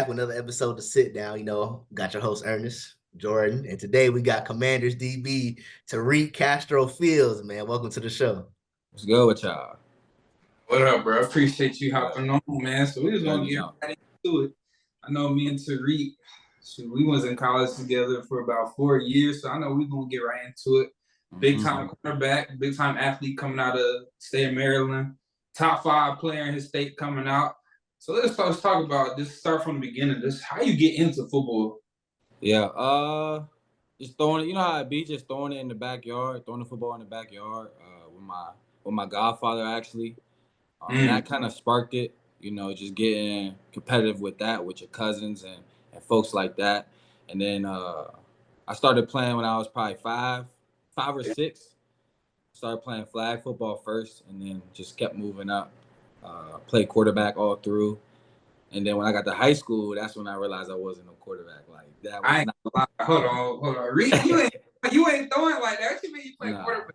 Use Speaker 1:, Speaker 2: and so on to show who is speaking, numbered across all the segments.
Speaker 1: back with another episode of Sitdown. Got your host Ernest, Jordan, and today we got Commanders DB Tariq Castro-Fields. Man, welcome to the show.
Speaker 2: What's good with y'all?
Speaker 3: What up, bro? Appreciate you hopping on, man. So we just gonna get right into it. I know me and Tariq, we was in college together for about 4 years, so I know we're gonna get right into it. Big time quarterback, big time athlete coming out of state of Maryland, top 5 player in his state coming out. So let's talk about this. Start from the beginning. This how you get into football.
Speaker 2: Yeah, just throwing it. You know how it be, just throwing it in the backyard, throwing the football in the backyard with my godfather actually. That kind of sparked it. Just getting competitive with that with your cousins and folks like that. And then I started playing when I was probably five or six. Started playing flag football first, and then just kept moving up. Played quarterback all through, and then when I got to high school, that's when I realized I wasn't a quarterback. Like that was
Speaker 3: Hold on. Reed, you ain't throwing like that. What you mean you play quarterback?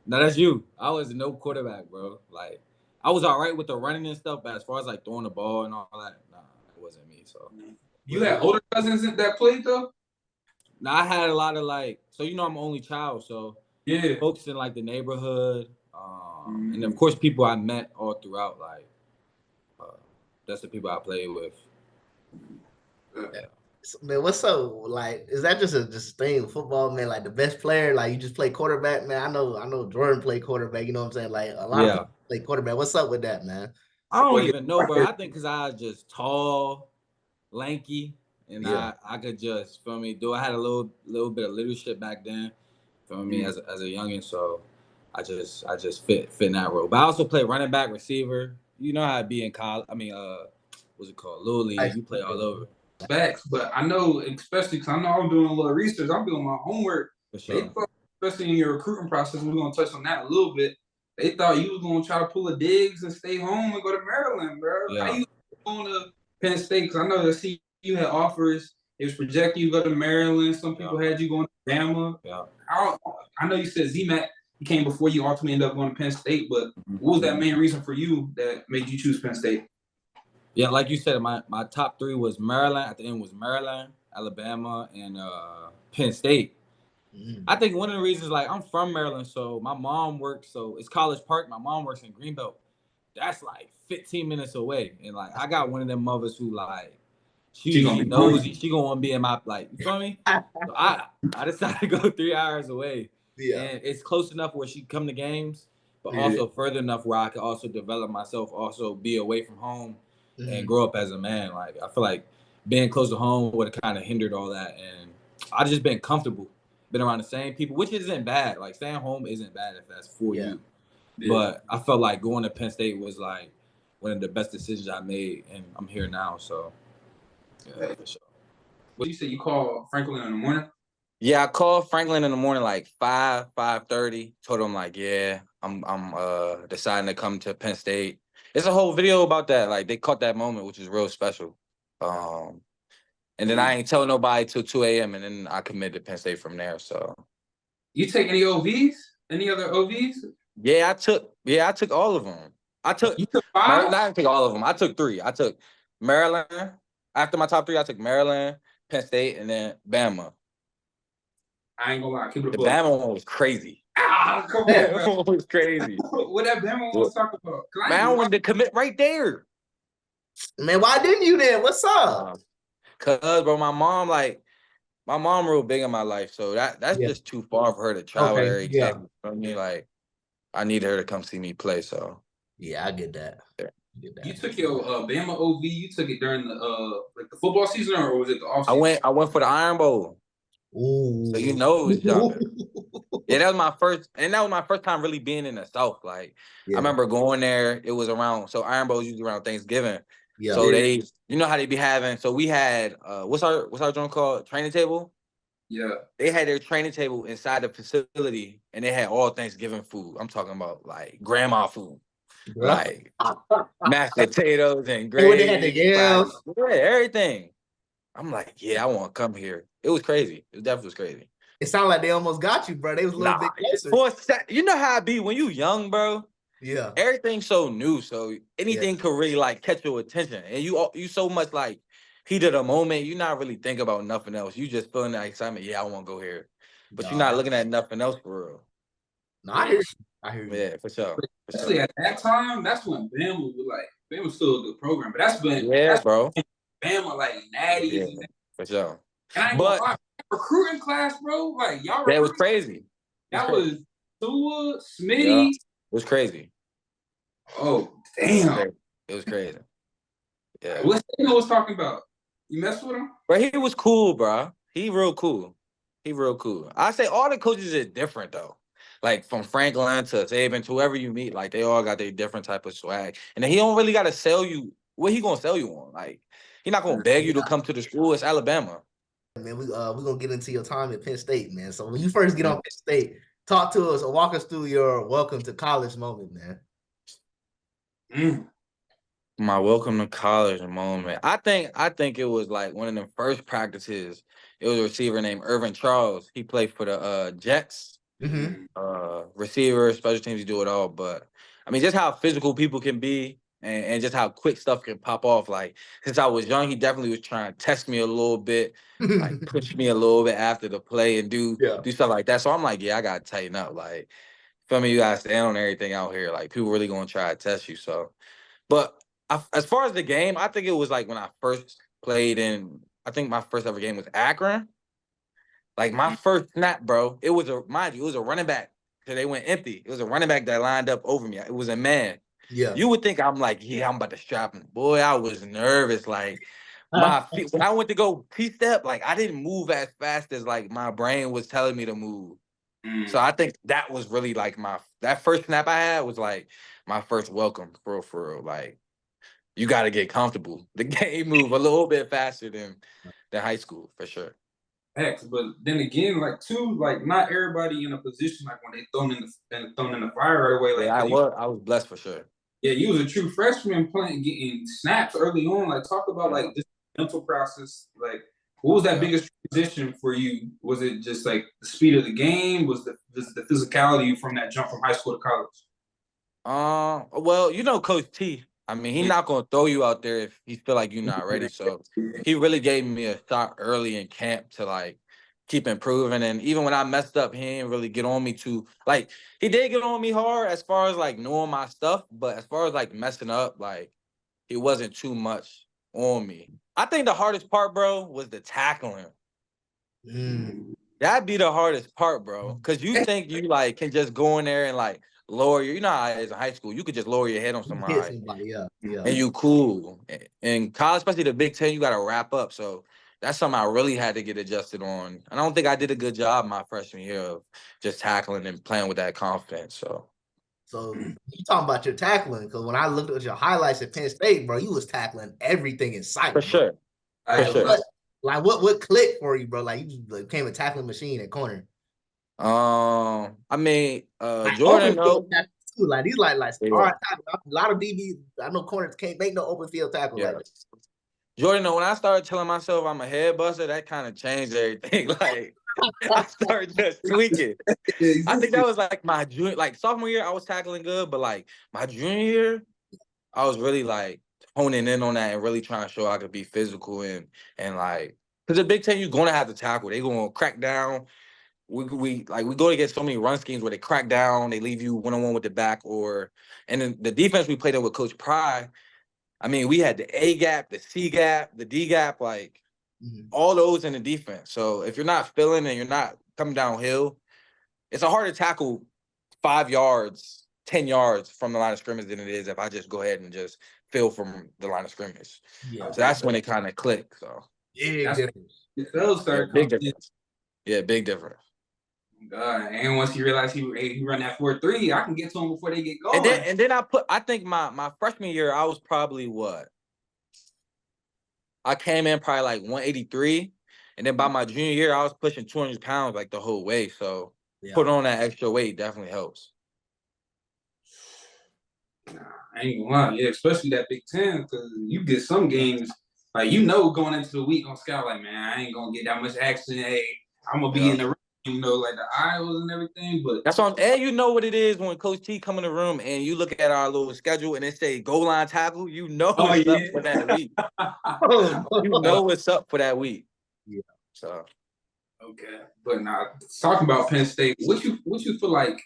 Speaker 2: No, that's you. I was no quarterback, bro. Like I was all right with the running and stuff, but as far as like throwing the ball and all that, nah, it wasn't me. So
Speaker 3: you had older cousins that played though?
Speaker 2: Nah, I had a lot of I'm an only child, so
Speaker 3: yeah,
Speaker 2: folks in like the neighborhood. And of course, people I met all throughout, that's the people I played with.
Speaker 1: Yeah. So, man, what's so is that just a thing with football, man? Like the best player, like you just play quarterback, man. I know Jordan played quarterback. You know what I'm saying? Like a lot of people play quarterback. What's up with that, man?
Speaker 2: I don't even know, bro. I think because I was just tall, lanky, and I could just I had a little bit of leadership back then, me as a youngin, so. I just fit in that role. But I also play running back, receiver. You know how it be in college. What's it called? Little League. You play all over.
Speaker 3: Facts, but I know, especially because I know I'm doing a little research. I'm doing my homework.
Speaker 2: For sure.
Speaker 3: They thought, especially in your recruiting process, we're going to touch on that a little bit. They thought you was going to try to pull a Diggs and stay home and go to Maryland, bro.
Speaker 2: Yeah.
Speaker 3: How you going to Penn State? Because I know that you had offers. It was projecting you to go to Maryland. Some people had you going to Bama.
Speaker 2: Yeah.
Speaker 3: I know you said Z-Mac. He came before you ultimately ended up going to Penn State, but what was that main reason for you that made you choose Penn State?
Speaker 2: Yeah, like you said, my top 3 was Maryland. At the end was Maryland, Alabama, and Penn State. I think one of the reasons, I'm from Maryland, so my mom works, so it's College Park. My mom works in Greenbelt. That's 15 minutes away. And I got one of them mothers who she knows she gonna want to be in my you feel me? So I decided to go 3 hours away. Yeah. And it's close enough where she can come to games, but also further enough where I can also develop myself, also be away from home and grow up as a man. I feel like being close to home would have kind of hindered all that. And I just been comfortable, been around the same people, which isn't bad. Staying home isn't bad if that's for you. Yeah. But I felt like going to Penn State was one of the best decisions I made, and I'm here now. So, yeah, for sure.
Speaker 3: What you said you called Franklin in the morning?
Speaker 2: Yeah, I called Franklin in the morning 5:30. Told him I'm deciding to come to Penn State. It's a whole video about that. They caught that moment, which is real special. And then I ain't telling nobody till 2 a.m. and then I committed to Penn State from there. So
Speaker 3: you take any OVs? Any other OVs?
Speaker 2: Yeah, I took all of them.
Speaker 3: You took 5?
Speaker 2: I didn't take all of them. I took 3. I took Maryland. After my top 3, I took Maryland, Penn State, and then Bama.
Speaker 3: I ain't gonna lie, keep it
Speaker 2: the Bama one was crazy.
Speaker 3: Come on, bro.
Speaker 2: It was crazy.
Speaker 3: What that Bama one was talking about?
Speaker 2: Man, I wanted to commit right there.
Speaker 1: Man, why didn't you then? What's up?
Speaker 2: Cause bro, my mom real big in my life, so that's just too far for her to travel there.
Speaker 1: Yeah.
Speaker 2: I need her to come see me play. So
Speaker 1: yeah, I get that.
Speaker 2: Yeah.
Speaker 3: You took your Bama OV. You took it during the the football season, or was it the off season?
Speaker 2: I went for the Iron Bowl.
Speaker 1: Ooh.
Speaker 2: So it was jumping. Yeah, that was my first time really being in the South. I remember going there. It was around, so Iron Bowl is usually around Thanksgiving. Yeah. So they, how they be having. So we had what's our joint called? Training table.
Speaker 3: Yeah. They
Speaker 2: had their training table inside the facility, and they had all Thanksgiving food. I'm talking about grandma food. Mashed potatoes and gravy.
Speaker 1: They had the yams.
Speaker 2: Yeah, everything. I'm I want to come here. It was crazy. It definitely was crazy.
Speaker 1: It sounded like they almost got you, bro. They was a little bit closer.
Speaker 2: You know how it be when you young, bro?
Speaker 1: Yeah.
Speaker 2: Everything's so new, so anything could really catch your attention. And you so much heat of the moment, you're not really thinking about nothing else. You just feeling that excitement. Yeah, I want to go here, but you're not looking at nothing else for real.
Speaker 1: No, I hear you. I hear you.
Speaker 2: Yeah, for sure.
Speaker 3: Especially at that time, that's when Bama was still a good program, but that's when
Speaker 2: bro.
Speaker 3: Bama like natties.
Speaker 2: Yeah, for sure.
Speaker 3: And I ain't gonna lie, recruiting class, bro, like y'all.
Speaker 2: That was crazy.
Speaker 3: That was Tua, Smitty.
Speaker 2: Yeah. It was crazy.
Speaker 3: Oh damn!
Speaker 2: It was crazy. Yeah.
Speaker 3: What Sano was talking about? You messed with him?
Speaker 2: Bro, he was cool, bro. He real cool. I say all the coaches are different though. Like from Franklin to Saban, to whoever you meet, like they all got their different type of swag. And then he don't really gotta sell you. What he gonna sell you on? Like he not gonna beg you to come to the school. It's Alabama.
Speaker 1: Man, we're gonna get into your time at Penn State, man. So when you first get on Penn State, talk to us or walk us through your welcome to college moment, man.
Speaker 2: My welcome to college moment. I think it was like one of the first practices. It was a receiver named Irvin Charles. He played for the Jets. Receiver, special teams, you do it all. But I mean, just how physical people can be and just how quick stuff can pop off. Like since I was young, he definitely was trying to test me a little bit, like push me a little bit after the play and do stuff like that. So I'm like, yeah, I gotta tighten up. Like, feel me, you gotta stand on everything out here. Like people really gonna try to test you. So, but as far as the game, I think it was like when I first played in. I think my first ever game was Akron. Like my first snap, bro. It was a running back. So they went empty. It was a running back that lined up over me. It was a man.
Speaker 1: Yeah.
Speaker 2: You would think I'm like, yeah, I'm about to strap him. Boy, I was nervous. Like my feet, when I went to go P-step, like I didn't move as fast as like my brain was telling me to move. So I think that was really like that first snap I had was like my first welcome for real. Like you got to get comfortable. The game move a little bit faster than high school for sure.
Speaker 3: But then again, like not everybody in a position like when they thrown in the fire right away. Like
Speaker 2: yeah, I was blessed for sure.
Speaker 3: Yeah, you was a true freshman getting snaps early on. Like talk about like this mental process. Like what was that biggest transition for you? Was it just like the speed of the game? Was the physicality from that jump from high school to college?
Speaker 2: Well, you know, Coach T. I mean, he's not gonna throw you out there if he feel like you're not ready. So he really gave me a shot early in camp to like keep improving. And even when I messed up, he didn't really get on me too. Like he did get on me hard as far as like knowing my stuff, but as far as like messing up, like it wasn't too much on me. I think the hardest part, bro, was the tackling. That'd be the hardest part, bro. Cause you think you like can just go in there and like lower your, as in high school, you could just lower your head on somebody. And you cool. In college, especially the Big Ten, you got to wrap up. So that's something I really had to get adjusted on. And I don't think I did a good job my freshman year of just tackling and playing with that confidence. So
Speaker 1: you talking about your tackling, because when I looked at your highlights at Penn State, bro, you was tackling everything in sight.
Speaker 2: For sure.
Speaker 1: Like what clicked for you, bro? Like you just became a tackling machine at corner.
Speaker 2: I mean, Jordan though.
Speaker 1: Like these like star tackle. A lot of DBs, I know corners can't make no open field tackle.
Speaker 2: Yeah. Like Jordan, when I started telling myself I'm a head buster, that kind of changed everything. Like I started just tweaking. I think that was like my junior, like sophomore year, I was tackling good, but like my junior year, I was really like honing in on that and really trying to show I could be physical and like, because the Big Ten, you're gonna have to tackle. They're gonna crack down. We go to get so many run schemes where they crack down, they leave you one-on-one with the back, and then the defense we played in with Coach Pry. I mean, we had the A gap, the C gap, the D gap, like all those in the defense. So if you're not filling and you're not coming downhill, it's a harder tackle 5 yards, 10 yards from the line of scrimmage than it is if I just go ahead and just fill from the line of scrimmage. Yeah, so that's when it kind of clicked. So
Speaker 1: big difference.
Speaker 2: Big difference. Yeah, big difference.
Speaker 3: God, and once you realize he run that 4.3, I can get to him before they get going.
Speaker 2: And then I think my freshman year, I was probably I came in probably like 183. And then by my junior year, I was pushing 200 pounds like the whole way. So put on that extra weight definitely helps.
Speaker 3: Nah, I ain't gonna lie. Yeah, especially that Big Ten, because you get some games, like, going into the week on scout, like, man, I ain't gonna get that much action. Hey, I'm gonna be in the you know, like the aisles and everything. But
Speaker 2: that's what and you know what it is when Coach T come in the room and you look at our little schedule and it say goal line tackle, you know what's up for that week. You know what's up for that week.
Speaker 1: Yeah.
Speaker 2: So
Speaker 3: okay. But now talking about Penn State, what you feel like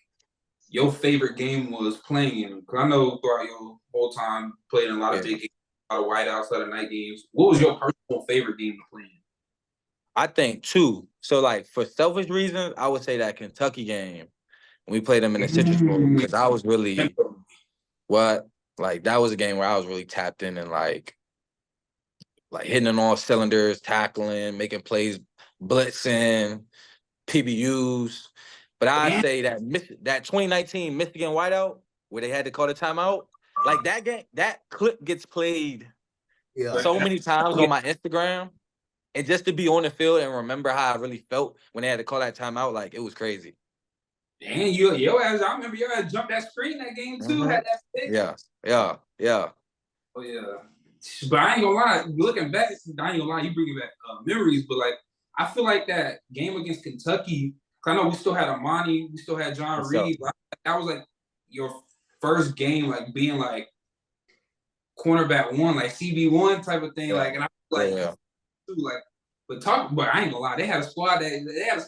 Speaker 3: your favorite game was playing in? Because I know throughout your whole time playing in a lot of big games, a lot of whiteouts, a lot of night games. What was your personal favorite game to play in?
Speaker 2: I think 2. So, like, for selfish reasons, I would say that Kentucky game, when we played them in the Citrus Bowl, because I was really, that was a game where I was really tapped in and, like hitting on all cylinders, tackling, making plays, blitzing, PBUs. But I'd say that 2019 Michigan whiteout, where they had to call the timeout, like, that game, that clip gets played so many times on my Instagram. And just to be on the field and remember how I really felt when they had to call that timeout, like, it was crazy.
Speaker 3: And your ass, I remember your ass jumped that screen that game too. Had that pick.
Speaker 2: Yeah.
Speaker 3: Oh yeah. But I ain't gonna lie, looking back, I ain't gonna lie, you bringing back memories. But like, I feel like that game against Kentucky. I know we still had Amani, we still had John Reed. Like, that was like your first game, like being like cornerback 1, like CB1 type of thing. Yeah. Like, and I was like. But I ain't gonna lie, they had a squad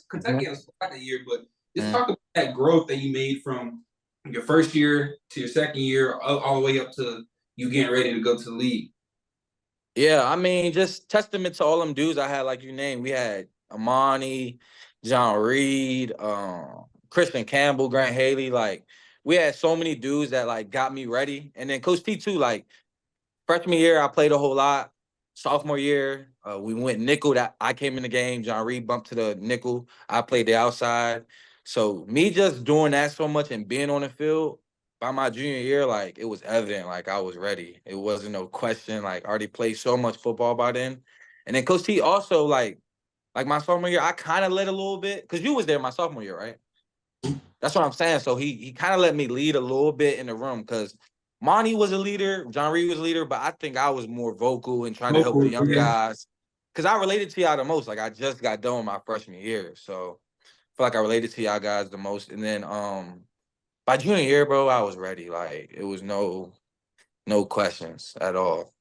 Speaker 3: Kentucky had a squad that year, but just talk about that growth that you made from your first year to your second year, all the way up to you getting ready to go to the league.
Speaker 2: Yeah, I mean, just testament to all them dudes I had, like you named. We had Amani, John Reed, Christian Campbell, Grant Haley. Like, we had so many dudes that, like, got me ready. And then Coach T, too, like, freshman year, I played a whole lot. Sophomore year, we went nickel. That I came in the game. John Reed bumped to the nickel. I played the outside. So me just doing that so much and being on the field, by my junior year, like, it was evident, like, I was ready. It wasn't no question. Like, I already played so much football by then. And then Coach T also, like my sophomore year, I kind of led a little bit. Because you was there my sophomore year, right? That's what I'm saying. So he kind of let me lead a little bit in the room because Monty was a leader, John Reed was a leader, but I think I was more vocal and trying to help the young guys. Because I related to y'all the most. Like, I just got done with my freshman year. So I feel like I related to y'all guys the most. And then by junior year, bro, I was ready. Like, it was no questions at all.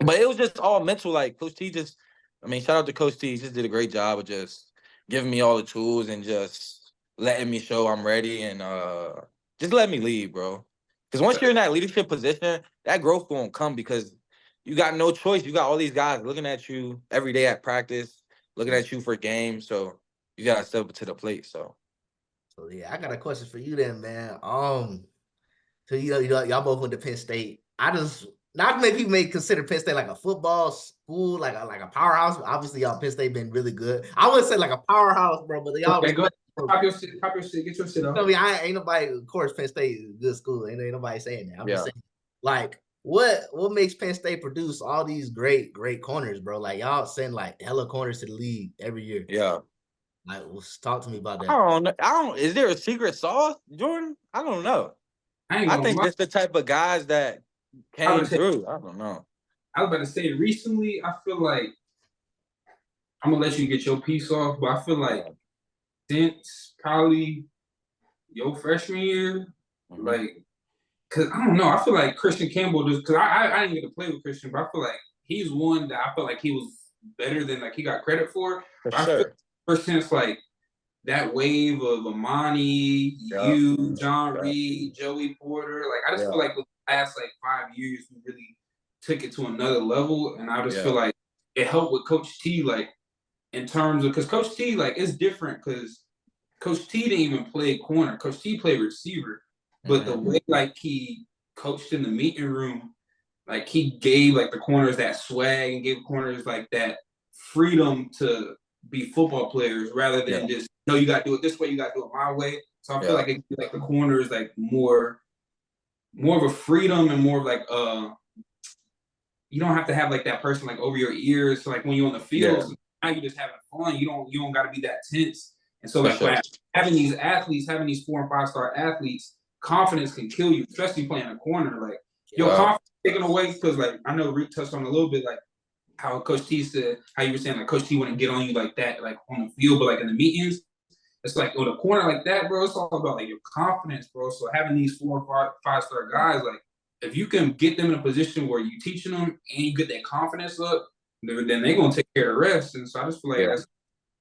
Speaker 2: But it was just all mental. Like, Coach T shout out to Coach T. He just did a great job of just giving me all the tools and just letting me show I'm ready and just let me lead, bro. Because once you're in that leadership position, that growth won't come because you got no choice. You got all these guys looking at you every day at practice, looking at you for games. So you got to step up to the plate. So
Speaker 1: yeah, I got a question for you then, man. So y'all both went to Penn State. Not many people may consider Penn State like a football school, like a powerhouse. Obviously, y'all Penn State been really good. I wouldn't say like a powerhouse, bro, but y'all.
Speaker 3: Okay, go ahead. Pop your shit, get your shit up.
Speaker 1: I mean, ain't nobody. Of course, Penn State is a good school. Ain't nobody saying that. I'm just saying, like, what makes Penn State produce all these great corners, bro? Like, y'all send like hella corners to the league every year.
Speaker 2: Yeah.
Speaker 1: Like, talk to me about that.
Speaker 2: I don't. Is there a secret sauce, Jordan? I don't know. I think it's the type of guys that came through. I don't know.
Speaker 3: I was about to say recently, I feel like I'm gonna let you get your piece off, but I feel like since probably your freshman year, like, cause I don't know, I feel like Christian Campbell just cause I didn't get to play with Christian, but I feel like he's one that I feel like he was better than like he got credit for.
Speaker 2: I feel
Speaker 3: ever since like that wave of Amani, you, John Reed, Joey Porter, like I just feel like the last like 5 years we really took it to another level, and I just feel like it helped with Coach T, like in terms of because Coach T like it's different because Coach T didn't even play corner. Coach T played receiver, but the way like he coached in the meeting room, like he gave like the corners that swag and gave corners like that freedom to be football players rather than just no, you got to do it this way, you got to do it my way. So I feel like it, like the corners like more of a freedom and more of like you don't have to have like that person like over your ears. So like when you're on the field, so now you're just having fun. You don't got to be that tense. And so like having these athletes, having these 4 and 5 star athletes, confidence can kill you, especially playing a corner. Like your confidence taken away because like I know Rick touched on a little bit like how Coach T said how you were saying like Coach T wouldn't get on you like that like on the field, but like in the meetings, it's like with a corner like that, bro, it's all about like your confidence, bro. So having these 4 or 5-star guys, like if you can get them in a position where you teaching them and you get that confidence up, then they're gonna take care of the rest. And so I just feel like that's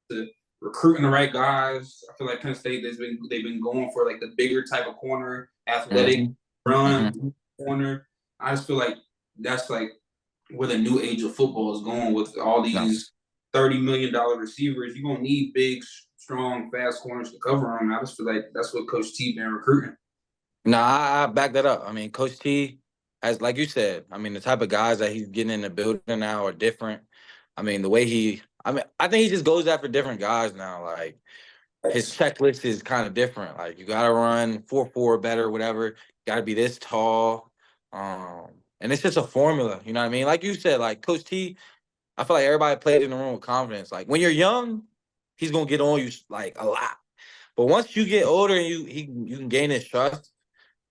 Speaker 3: the recruiting the right guys. I feel like Penn State they've been going for like the bigger type of corner, athletic run corner. I just feel like that's like where the new age of football is going with all these $30 million receivers. You're gonna need big, strong, fast corners to cover them. I just feel like that's what Coach T been recruiting.
Speaker 2: Nah, I back that up. I mean, Coach T, as like you said, I mean, the type of guys that he's getting in the building now are different. I mean, the way I think he just goes after different guys now. Like his checklist is kind of different. Like you gotta run 4.4 better, whatever. Gotta be this tall. And it's just a formula, you know what I mean? Like you said, like Coach T, I feel like everybody played in the room with confidence. Like when you're young, he's gonna get on you like a lot. But once you get older and you can gain his trust,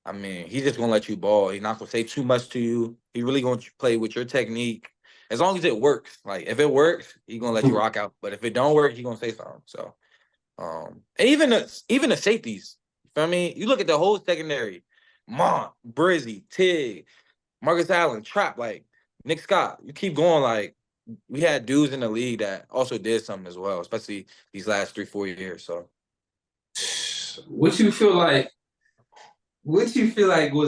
Speaker 2: I mean, he's just gonna let you ball. He's not gonna say too much to you. He really gonna play with your technique as long as it works. Like if it works, he's gonna let you rock out. But if it don't work, he's gonna say something. So, and even the safeties. You feel me? You look at the whole secondary: Mont, Brizzy, Tig, Marcus Allen, Trap, like Nick Scott. You keep going. Like we had dudes in the league that also did something as well, especially these last 3-4 years. So,
Speaker 3: what you feel like was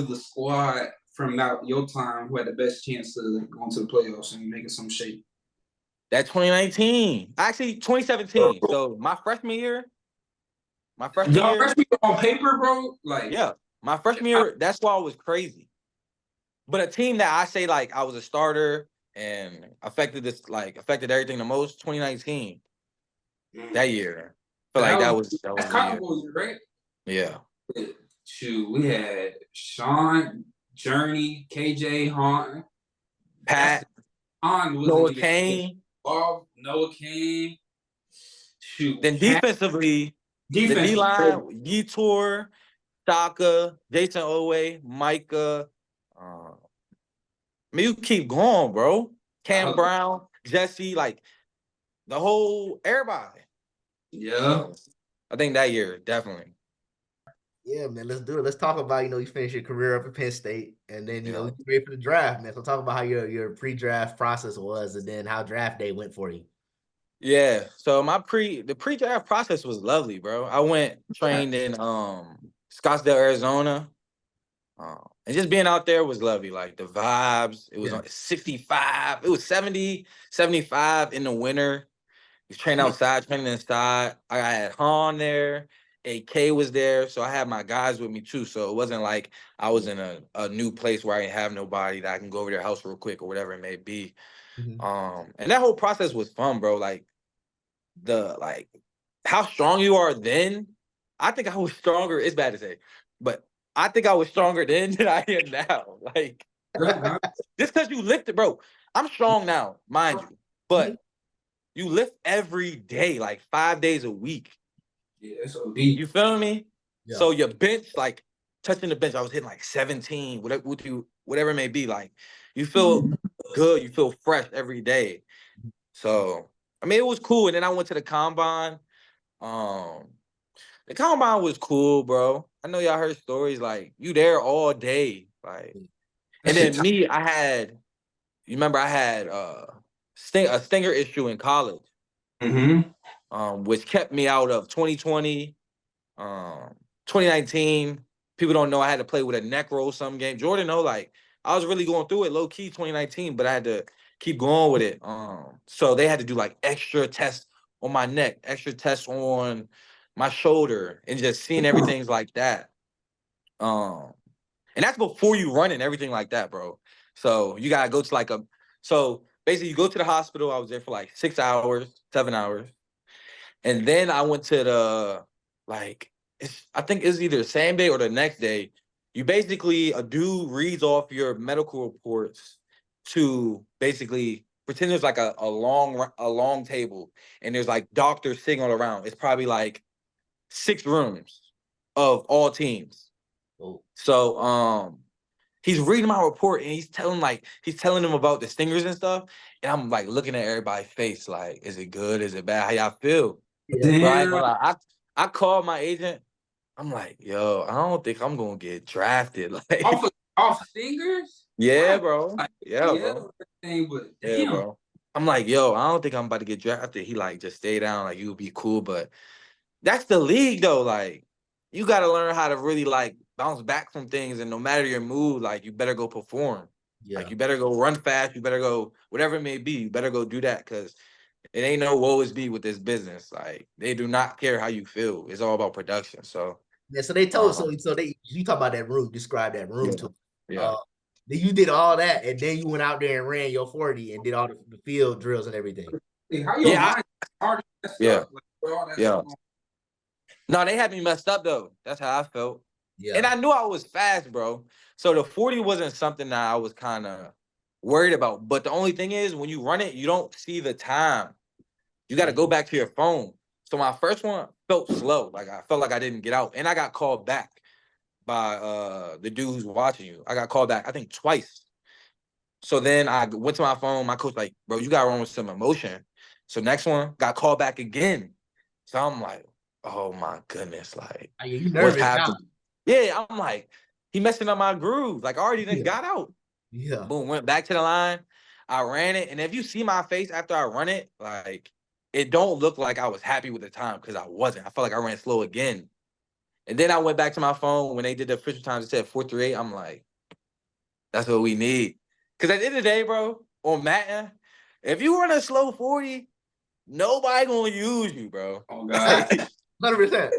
Speaker 3: the squad from your time who had the best chance to go into the playoffs and making some shape?
Speaker 2: That 2019, actually 2017. So my freshman year
Speaker 3: freshman year on paper, bro. Like
Speaker 2: my freshman year, that's why it was crazy. But a team that I say like I was a starter and affected everything the most, 2019. That year. I feel like that was
Speaker 3: Cotton Bowl year, right?
Speaker 2: Yeah.
Speaker 3: Shoot, we had Sean, Journey, KJ, Han,
Speaker 2: Pat, Noah Kane.
Speaker 3: Noah Kane. Shoot.
Speaker 2: Then defensively, the D-line, Yetur, Shaka, Jason Owe, Micah. I mean, you keep going, bro. Cam Brown, Jesse, like the whole everybody.
Speaker 3: Yeah.
Speaker 2: I think that year, definitely.
Speaker 1: Yeah, man, let's do it. Let's talk about, you finished your career up at Penn State, and then, you know, we ready for the draft, man. So talk about how your pre-draft process was and then how draft day went for you.
Speaker 2: Yeah, so the pre-draft process was lovely, bro. I trained in Scottsdale, Arizona. And just being out there was lovely. Like the vibes, it was 65, it was 70, 75 in the winter. You train outside, training inside. I had Han there, AK was there, so I had my guys with me too. So it wasn't like I was in a new place where I didn't have nobody that I can go over their house real quick or whatever it may be. And that whole process was fun, bro. Like how strong you are then. I think I was stronger. It's bad to say, but I think I was stronger then than I am now. Like, just because you lifted, bro. I'm strong now, mind you, but you lift every day, like 5 days a week.
Speaker 3: Yeah, it's OD.
Speaker 2: You feel me? Yeah. So your bench, like touching the bench, I was hitting like 17, whatever it may be. Like, you feel good, you feel fresh every day. So, I mean, it was cool. And then I went to the combine. The combine was cool, bro. I know y'all heard stories like you there all day, like. And then me, I had a stinger issue in college, which kept me out of 2020, 2019. People don't know I had to play with a neck roll some game. Jordan know, like I was really going through it low key 2019, but I had to keep going with it. So they had to do like extra tests on my neck, extra tests on my shoulder, and just seeing everything's like that. And that's before you run and everything like that, bro. So you gotta go to so basically you go to the hospital. I was there for like 6 hours, 7 hours. And then I went to I think it's either the same day or the next day. You basically, a dude reads off your medical reports to basically pretend there's like a long table and there's like doctors sitting all around. It's probably like 6 rooms of all teams. Oh. So he's reading my report and he's telling them about the stingers and stuff. And I'm like looking at everybody's face, like, is it good? Is it bad? How y'all feel? Yeah. Right?
Speaker 4: I called my agent. I'm like, yo, I don't think I'm gonna get drafted. Like
Speaker 3: off fingers?
Speaker 4: Yeah, bro. Yeah, bro.
Speaker 3: But
Speaker 4: yeah, bro. I'm like, yo, I don't think I'm about to get drafted. He like, just stay down. Like, you'll be cool. But that's the league, though. Like, you got to learn how to really like bounce back from things. And no matter your mood, like, you better go perform. Yeah. Like, you better go run fast. You better go whatever it may be. You better go do that because it ain't no woe is be with this business. Like, they do not care how you feel. It's all about production. So
Speaker 1: yeah. So they told you talk about that room. Describe that room to.
Speaker 4: Yeah.
Speaker 1: You did all that, and then you went out there and ran your 40 and did all the field drills and everything.
Speaker 3: Hey, how your mind already messed up?
Speaker 4: Like, no, they had me messed up though. That's how I felt. Yeah. And I knew I was fast, bro. So the 40 wasn't something that I was kind of worried about. But the only thing is, when you run it, you don't see the time. You got to go back to your phone. So my first one felt slow. Like I felt like I didn't get out, and I got called back by the dude who's watching you. I got called back, I think, twice. So then I went to my phone. My coach like, bro, you got to run with some emotion. So next one, got called back again. So I'm like, oh my goodness, like,
Speaker 1: you nervous now?
Speaker 4: Yeah, I'm like, he messing up my groove. Like, I already done got out.
Speaker 1: Yeah.
Speaker 4: Boom, went back to the line. I ran it. And if you see my face after I run it, like, it don't look like I was happy with the time because I wasn't. I felt like I ran slow again. And then I went back to my phone. When they did the official times, it said 4:38. I'm like, that's what we need. Because at the end of the day, bro, on Madden, if you run a slow 40, nobody going to use you, bro.
Speaker 3: Oh, God.
Speaker 1: 100%.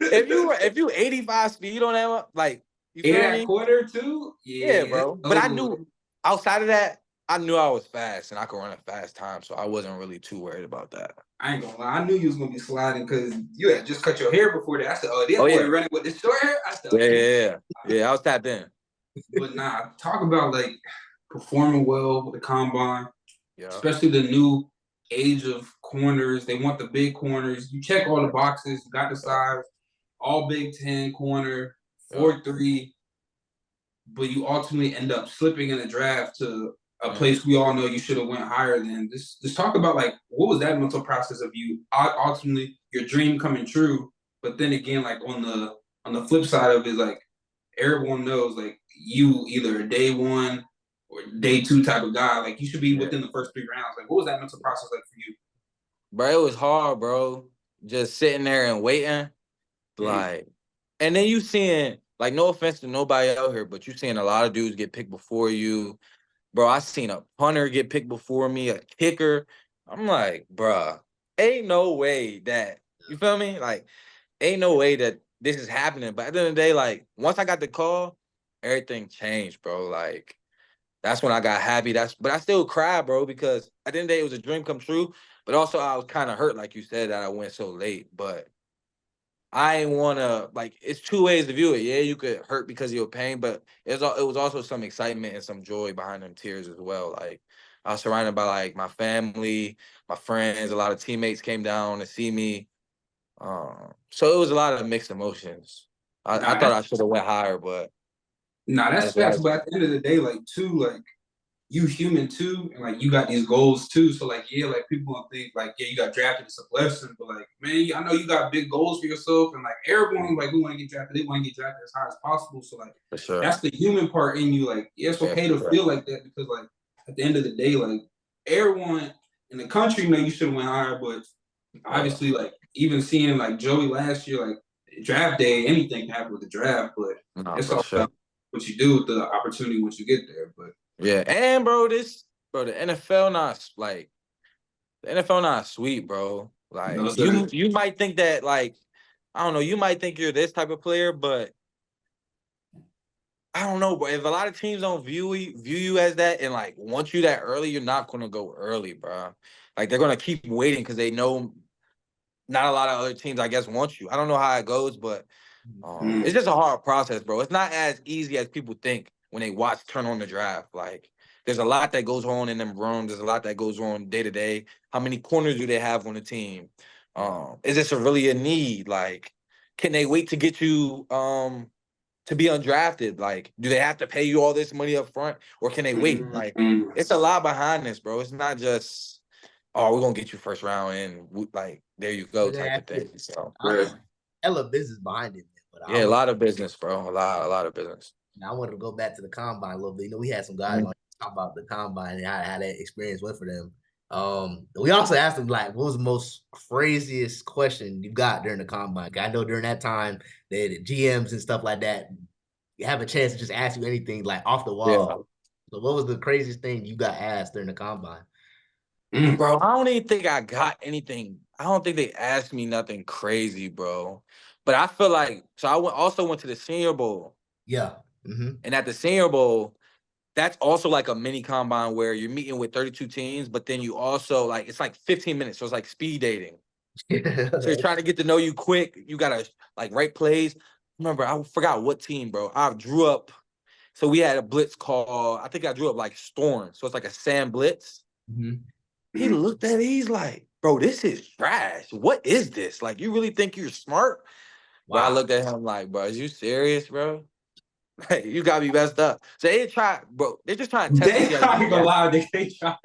Speaker 4: If you 85 speed on that, like, you feel me?
Speaker 3: Quarter, too?
Speaker 4: Yeah, bro. But I knew, outside of that, I knew I was fast and I could run a fast time. So I wasn't really too worried about that.
Speaker 3: I ain't gonna lie. I knew you was gonna be sliding because you had just cut your hair before that. I said, "Oh, boy running with the short hair." I said,
Speaker 4: "Yeah." I was tapped in.
Speaker 3: But nah, talk about like performing well with the combine, especially the new age of corners. They want the big corners. You check all the boxes. You got the size, all Big Ten corner, 4.3. But you ultimately end up slipping in the draft to a place we all know you should have went higher than. Just talk about like what was that mental process of you ultimately your dream coming true, but then again like on the flip side of it, like everyone knows like you either a day one or day two type of guy, like you should be within the first 3 rounds. Like what was that mental process like for you?
Speaker 4: Bro, it was hard, bro. Just sitting there and waiting, like, and then you seeing like no offense to nobody out here, but you seeing a lot of dudes get picked before you. Bro, I seen a punter get picked before me, a kicker. I'm like, bro, ain't no way that, you feel me? Like, ain't no way that this is happening. But at the end of the day, like, once I got the call, everything changed, bro. Like, that's when I got happy. But I still cried, bro, because at the end of the day, it was a dream come true. But also, I was kind of hurt, like you said, that I went so late. But I ain't want to, like, it's 2 ways to view it. Yeah, you could hurt because of your pain, but it was also some excitement and some joy behind them tears as well. Like, I was surrounded by, like, my family, my friends, a lot of teammates came down to see me. So it was a lot of mixed emotions. I thought I should have went higher, but.
Speaker 3: That's facts. But at the end of the day, like, too, like, you human too, and like you got these goals too. So like, yeah, like people gonna think like, yeah, you got drafted, it's a blessing. But like, man, I know you got big goals for yourself, and like everyone like who want to get drafted, they want to get drafted as high as possible. So like, that's the human part in you. Like, yeah, it's okay to feel like that because like at the end of the day, like everyone in the country know you should have went higher, but obviously like even seeing like Joey last year, like draft day, anything can happen with the draft, but it's all about what you do with the opportunity once you get there. But
Speaker 4: yeah, and bro, the NFL not sweet, bro. Like you might think that like, I don't know, you might think you're this type of player, but I don't know, bro. If a lot of teams don't view you as that and like want you that early, you're not gonna go early, bro. Like they're gonna keep waiting because they know not a lot of other teams, I guess, want you. I don't know how it goes, but it's just a hard process, bro. It's not as easy as people think when they turn on the draft. Like, there's a lot that goes on in them rooms. There's a lot that goes on day to day. How many corners do they have on the team? Is this really a need? Like, can they wait to get you to be undrafted? Like, do they have to pay you all this money up front, or can they wait? Like, it's a lot behind this, bro. It's not just oh, we're gonna get you first round, and like there you go, type of thing. So
Speaker 1: hella business behind it. But
Speaker 4: yeah, a lot of business, bro. A lot of business.
Speaker 1: I wanted to go back to the combine a little bit. We had some guys on talk about the combine and how that experience went for them. We also asked them like, what was the most craziest question you got during the combine? I know during that time, the GMs and stuff like that, you have a chance to just ask you anything like off the wall. Yeah. So what was the craziest thing you got asked during the combine?
Speaker 4: Bro, I don't even think I got anything. I don't think they asked me nothing crazy, bro. But I feel like, so I also went to the Senior Bowl.
Speaker 1: Yeah.
Speaker 4: Mm-hmm. And at the Senior Bowl, that's also like a mini combine where you're meeting with 32 teams, but then you also like, it's like 15 minutes. So it's like speed dating. So you're trying to get to know you quick. You got to like write plays. Remember, I forgot what team, bro. I drew up. So we had a blitz called, I think I drew up like Storm. So it's like a sand blitz. Mm-hmm. He looked at it. He's like, bro, this is trash. What is this? Like, you really think you're smart? Wow. But I looked at him like, bro, is you serious, bro? Like, you got me messed up. So they try, bro. They're just trying to test me.
Speaker 3: They try.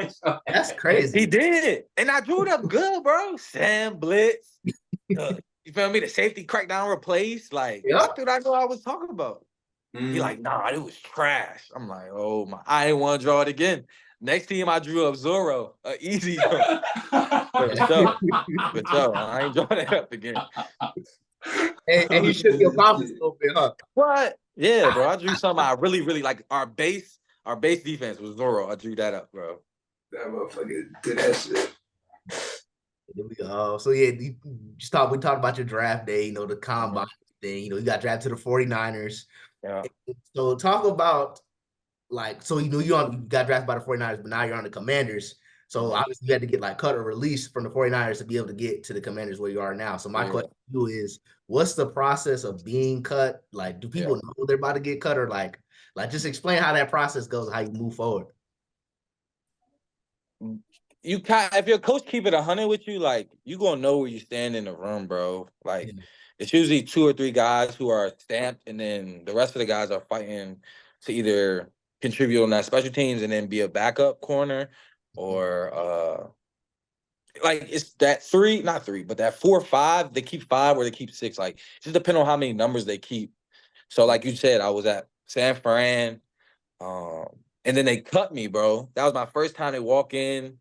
Speaker 1: That's crazy.
Speaker 4: He did. And I drew it up good, bro. Sam Blitz. You feel me? The safety crackdown replaced. Like, what did I know I was talking about? He like, nah, it was trash. I'm like, oh my, I ain't want to draw it again. Next team, I drew up Zorro, easy. For sure. I ain't drawing that up again.
Speaker 1: And he shook your confidence a little bit, huh?
Speaker 4: What? Yeah, bro. I drew something I really, really like. Our base defense was Zorro. I drew that up, bro.
Speaker 3: That motherfucker did that shit.
Speaker 1: There we go. So yeah, we talked about your draft day, the combine thing. You got drafted to the 49ers.
Speaker 4: Yeah.
Speaker 1: So talk about you got drafted by the 49ers, but now you're on the Commanders. So obviously you had to get like cut or released from the 49ers to be able to get to the Commanders where you are now. So my question to you is, what's the process of being cut? Like, do people know they're about to get cut, or like just explain how that process goes, how you move forward?
Speaker 4: If your coach keep it 100 with you, like, you gonna know where you stand in the room, bro. Like, it's usually 2 or 3 guys who are stamped, and then the rest of the guys are fighting to either contribute on that special teams and then be a backup corner, or like it's that 3, not 3, but that 4 or 5. They keep 5 or they keep 6. Like, just depending on how many numbers they keep. So, like you said, I was at San Fran, and then they cut me, bro. That was my first time they walk in.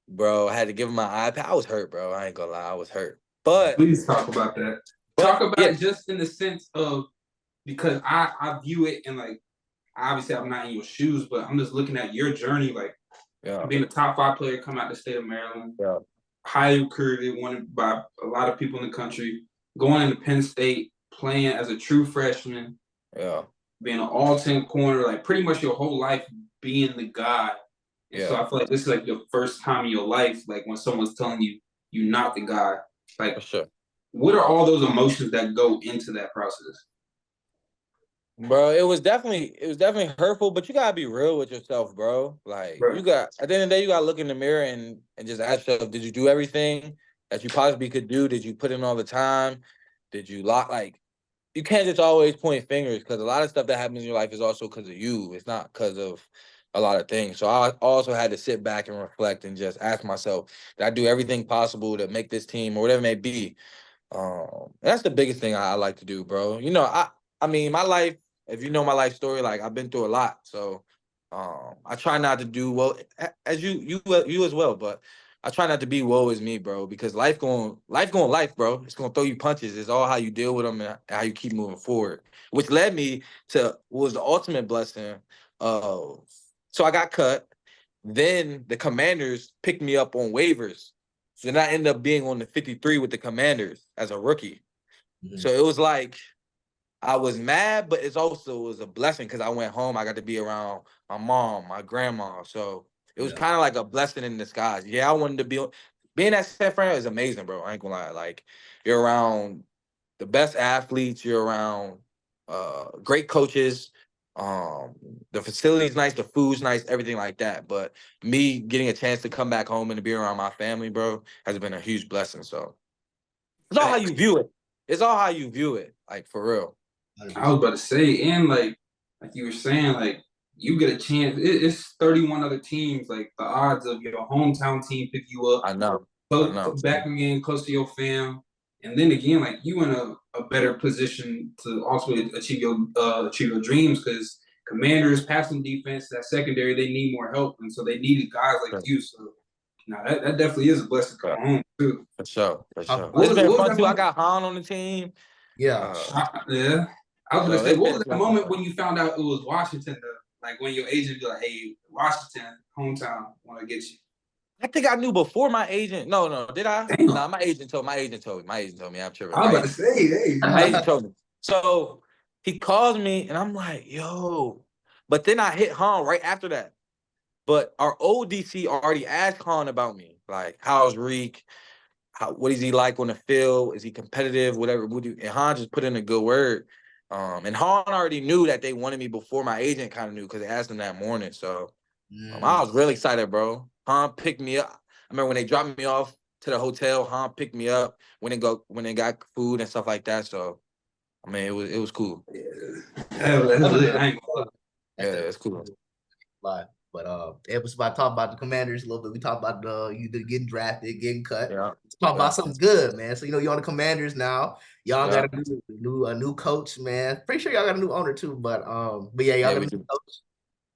Speaker 4: Bro, I had to give him my iPad. I was hurt, bro. I ain't gonna lie, I was hurt. But
Speaker 3: please talk about that. Talk about it just in the sense of, because I view it, and like, obviously I'm not in your shoes, but I'm just looking at your journey, like being a top 5 player, come out the state of Maryland, highly recruited, wanted by a lot of people in the country, going into Penn State, playing as a true freshman, being an all-10 corner, like pretty much your whole life being the guy. So I feel like this is like your first time in your life, like when someone's telling you you're not the guy. Like,
Speaker 4: for sure.
Speaker 3: What are all those emotions that go into that process?
Speaker 4: Bro, it was definitely hurtful, but you gotta be real with yourself, bro. Like, you got, at the end of the day, you gotta look in the mirror and just ask yourself, did you do everything that you possibly could do? Did you put in all the time? Did you you can't just always point fingers, because a lot of stuff that happens in your life is also because of you. It's not because of a lot of things. So I also had to sit back and reflect and just ask myself, did I do everything possible to make this team or whatever it may be? That's the biggest thing I like to do, bro. I mean, my life, if you know my life story, like, I've been through a lot. So I try not to do well, as you as well, but I try not to be woe is me, bro, because life going, bro. It's going to throw you punches. It's all how you deal with them and how you keep moving forward, which led me to was the ultimate blessing of, so I got cut. Then the Commanders picked me up on waivers. So then I ended up being on the 53 with the Commanders as a rookie. Mm-hmm. So it was like, I was mad, but it was a blessing, because I went home. I got to be around my mom, my grandma. So it was kind of like a blessing in disguise. Yeah, I wanted to being at San Fran is amazing, bro. I ain't gonna lie. Like, you're around the best athletes. You're around great coaches. The facility's nice, the food's nice, everything like that. But me getting a chance to come back home and to be around my family, bro, has been a huge blessing. So it's all how you view it. Like, for real.
Speaker 3: I was about to say, and like you were saying, like, you get a chance. It's 31 other teams. Like the odds of your hometown team pick you up.
Speaker 4: I know.
Speaker 3: Back again, close to your fam, and then again, like you in a better position to also achieve your dreams because Commanders passing defense, that secondary, they need more help, and so they needed guys like you. So, now that definitely is a blessing to come home too.
Speaker 4: For sure.
Speaker 3: It's
Speaker 4: been fun too. I got Han on the team.
Speaker 1: Yeah.
Speaker 3: Yeah. I was gonna say, what was that moment when you found out it was Washington? Like when your agent be like, "Hey, Washington, hometown, want to get you."
Speaker 4: I think I knew before my agent. No, did I?
Speaker 3: Damn.
Speaker 4: Nah, my agent told me. I'm tripping.
Speaker 3: I was about to say, hey.
Speaker 4: My agent told me. So he calls me, and I'm like, yo. But then I hit Han right after that. But our old DC already asked Han about me. Like, how's Reek? What is he like on the field? Is he competitive? Whatever. And Han just put in a good word. And Han already knew that they wanted me before my agent kind of knew because they asked him that morning. So I was really excited, bro. Han picked me up. I remember when they dropped me off to the hotel, Han picked me up when they got food and stuff like that. So I mean, it was cool.
Speaker 3: Yeah,
Speaker 4: it's cool.
Speaker 1: But it was about to talk about the Commanders a little bit. We talked about you getting drafted, getting cut.
Speaker 4: Yeah.
Speaker 1: Let's talk about something good, man. So you're on the Commanders now. Y'all got a new coach, man. Pretty sure y'all got a new owner too. But yeah, y'all got a new coach.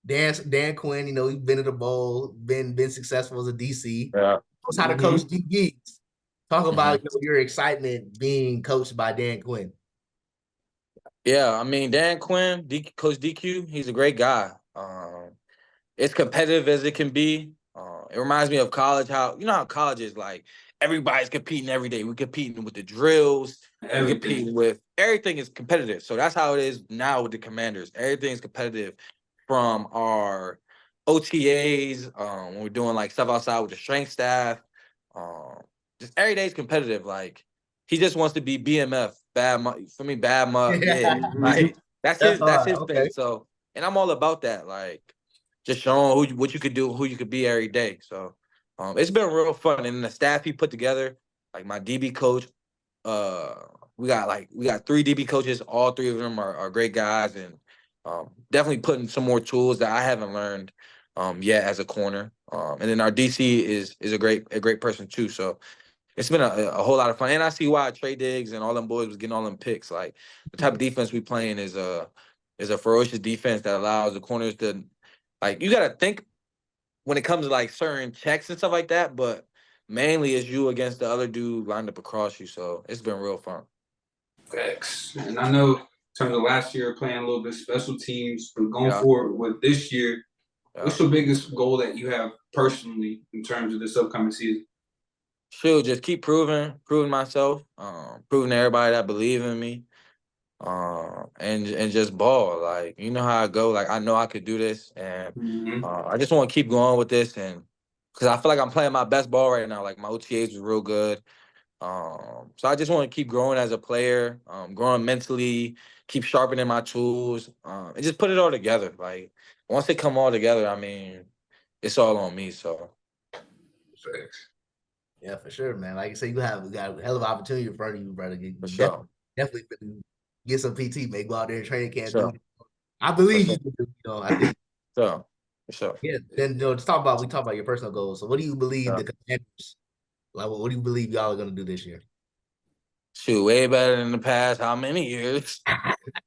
Speaker 1: Dan Quinn. He's been at the bowl, been successful as a DC.
Speaker 4: Yeah.
Speaker 1: Knows how to coach DBs. Talk about your excitement being coached by Dan Quinn.
Speaker 4: Yeah, I mean Dan Quinn, Coach DQ. He's a great guy. It's competitive as it can be. It reminds me of college. How college is like everybody's competing every day. We're competing with the drills. We're competing with everything is competitive. So that's how it is now with the Commanders. Everything is competitive from our OTAs when we're doing like stuff outside with the strength staff. Just every day is competitive. Like he just wants to be BMF, bad mug. Yeah, like that's his thing. So, and I'm all about that. Like just showing what you could do, who you could be every day. So it's been real fun. And the staff he put together, like my DB coach, we got 3 DB coaches. All 3 of them are great guys, and definitely putting some more tools that I haven't learned yet as a corner. And then our DC is a great person too. So it's been a whole lot of fun. And I see why Trey Diggs and all them boys was getting all them picks. Like the type of defense we playing is a ferocious defense that allows the corners to. Like, you got to think when it comes to, like, certain checks and stuff like that, but mainly it's you against the other dude lined up across you, so it's been real fun.
Speaker 3: Facts. And I know in terms of last year playing a little bit special teams, but going forward with this year, what's your biggest goal that you have personally in terms of this upcoming season?
Speaker 4: Shoot, just keep proving myself, proving to everybody that believe in me. And just ball. Like, you know how I go. Like, I know I could do this, and I just want to keep going with this, and because I feel like I'm playing my best ball right now. Like, my OTAs was real good. So I just want to keep growing as a player, growing mentally, keep sharpening my tools, and just put it all together. Like, once it come all together, I mean, it's all on me. So,
Speaker 3: thanks.
Speaker 1: Yeah, for sure, man. Like you say, you got a hell of an opportunity in front of you, brother.
Speaker 4: For sure.
Speaker 1: Definitely get some PT, man. Go out there and train camp. Sure. I believe you. I think.
Speaker 4: So, for sure.
Speaker 1: Yeah. Then we talk about your personal goals. So, what do you believe the Commanders? Like, what do you believe y'all are gonna do this year?
Speaker 4: Shoot, way better than the past. How many years?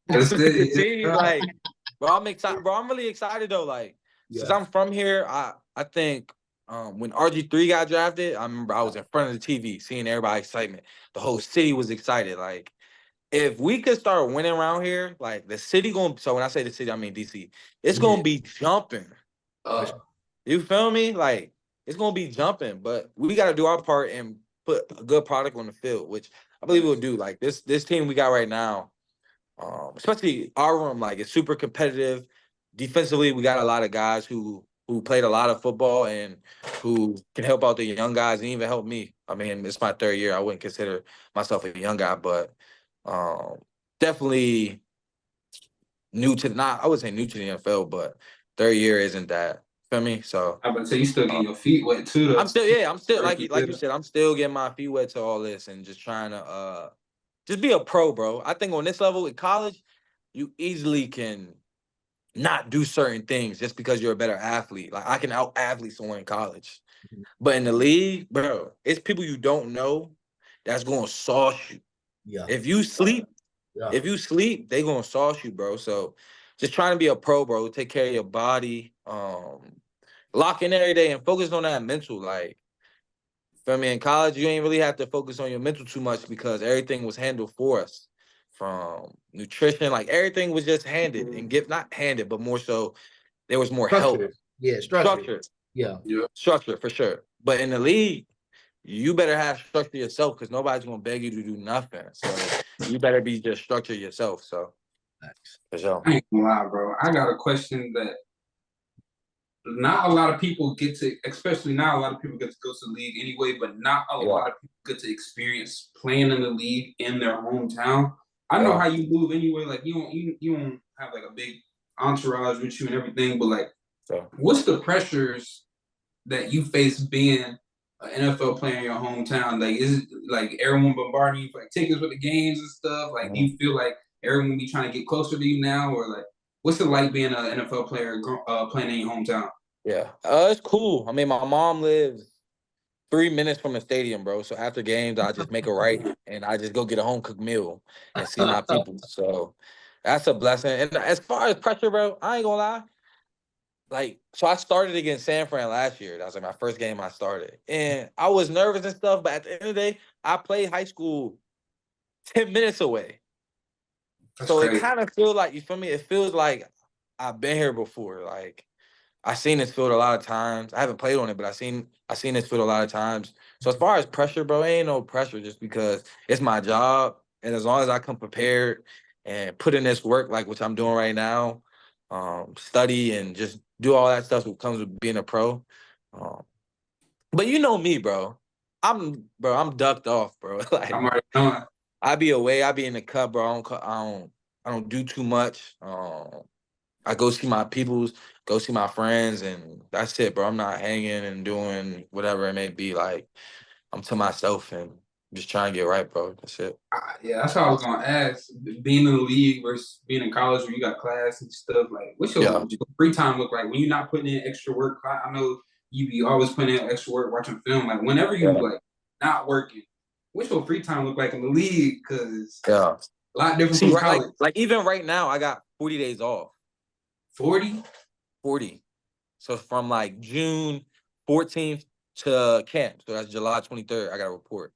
Speaker 4: See, like, bro, I'm excited. Bro, I'm really excited though. Like, since I'm from here, I think when RG3 got drafted, I remember I was in front of the TV seeing everybody's excitement. The whole city was excited. Like, if we could start winning around here, like the city so when I say the city, I mean DC, it's gonna be jumping. You feel me? Like, it's gonna be jumping, but we gotta do our part and put a good product on the field, which I believe we'll do. Like this team we got right now, especially our room, like it's super competitive. Defensively, we got a lot of guys who played a lot of football and who can help out the young guys and even help me. I mean, it's my 3rd year. I wouldn't consider myself a young guy, but definitely I would say new to the NFL, but 3rd year isn't that. Feel me? So
Speaker 3: I would say you still getting your feet wet too. Though.
Speaker 4: I'm still like you said, I'm still getting my feet wet to all this and just trying to just be a pro, bro. I think on this level in college, you easily can not do certain things just because you're a better athlete. Like I can out-athlete someone in college. But in the league, bro, it's people you don't know that's gonna sauce you.
Speaker 1: Yeah.
Speaker 4: If you sleep, they gonna sauce you, bro. So just trying to be a pro, bro. Take care of your body. Lock in every day and focus on that mental. Like, feel me? In college, you ain't really have to focus on your mental too much because everything was handled for us. From nutrition, like everything was just handed and not handed, but more so there was more help.
Speaker 1: Yeah, structure. Yeah.
Speaker 4: Structure for sure. But in the league, you better have structure yourself because nobody's gonna beg you to do nothing. So you better be just structured yourself. So for sure.
Speaker 3: I ain't gonna lie, bro. I got a question that not a lot of people get to, especially not a lot of people get to go to the league anyway, but not a lot of people get to experience playing in the league in their hometown. I know how you move anyway. Like you don't have like a big entourage with you and everything, but like, what's the pressures that you face being an NFL player in your hometown? Like, is it like everyone bombarding you for like tickets for the games and stuff? Like, do you feel like everyone be trying to get closer to you now, or like, what's it like being an NFL player playing in your hometown?
Speaker 4: Yeah, it's cool. I mean, my mom lives 3 minutes from the stadium, bro. So after games, I just make a right and I just go get a home cooked meal and see my people. So that's a blessing. And as far as pressure, bro, I ain't gonna lie. Like, so I started against San Fran last year. That was like my first game I started. And I was nervous and stuff, but at the end of the day, I played high school 10 minutes away. That's so crazy. It kind of feels like, you feel me? It feels like I've been here before. Like, I've seen this field a lot of times. I haven't played on it, but I've seen this field a lot of times. So as far as pressure, bro, ain't no pressure just because it's my job. And as long as I come prepared and put in this work, like which I'm doing right now, study and just do all that stuff that comes with being a pro. But you know me, bro. I'm ducked off, bro. Like,
Speaker 3: I'm already knowing.
Speaker 4: I be away. I be in the cup, bro. I don't do too much. I go see my peoples, go see my friends, and that's it, bro. I'm not hanging and doing whatever it may be. Like, I'm to myself and just trying to get right, bro. That's it.
Speaker 3: Yeah, that's what I was gonna ask. Being in the league versus being in college where you got class and stuff, like what's your free time look like when you're not putting in extra work? I know you be always putting in extra work watching film. Like whenever you like not working, what's your free time look like in the league? Because a lot different from college.
Speaker 4: Like even right now, I got 40 days off.
Speaker 3: 40?
Speaker 4: 40. So from like June 14th to camp. So that's July 23rd. I got to report.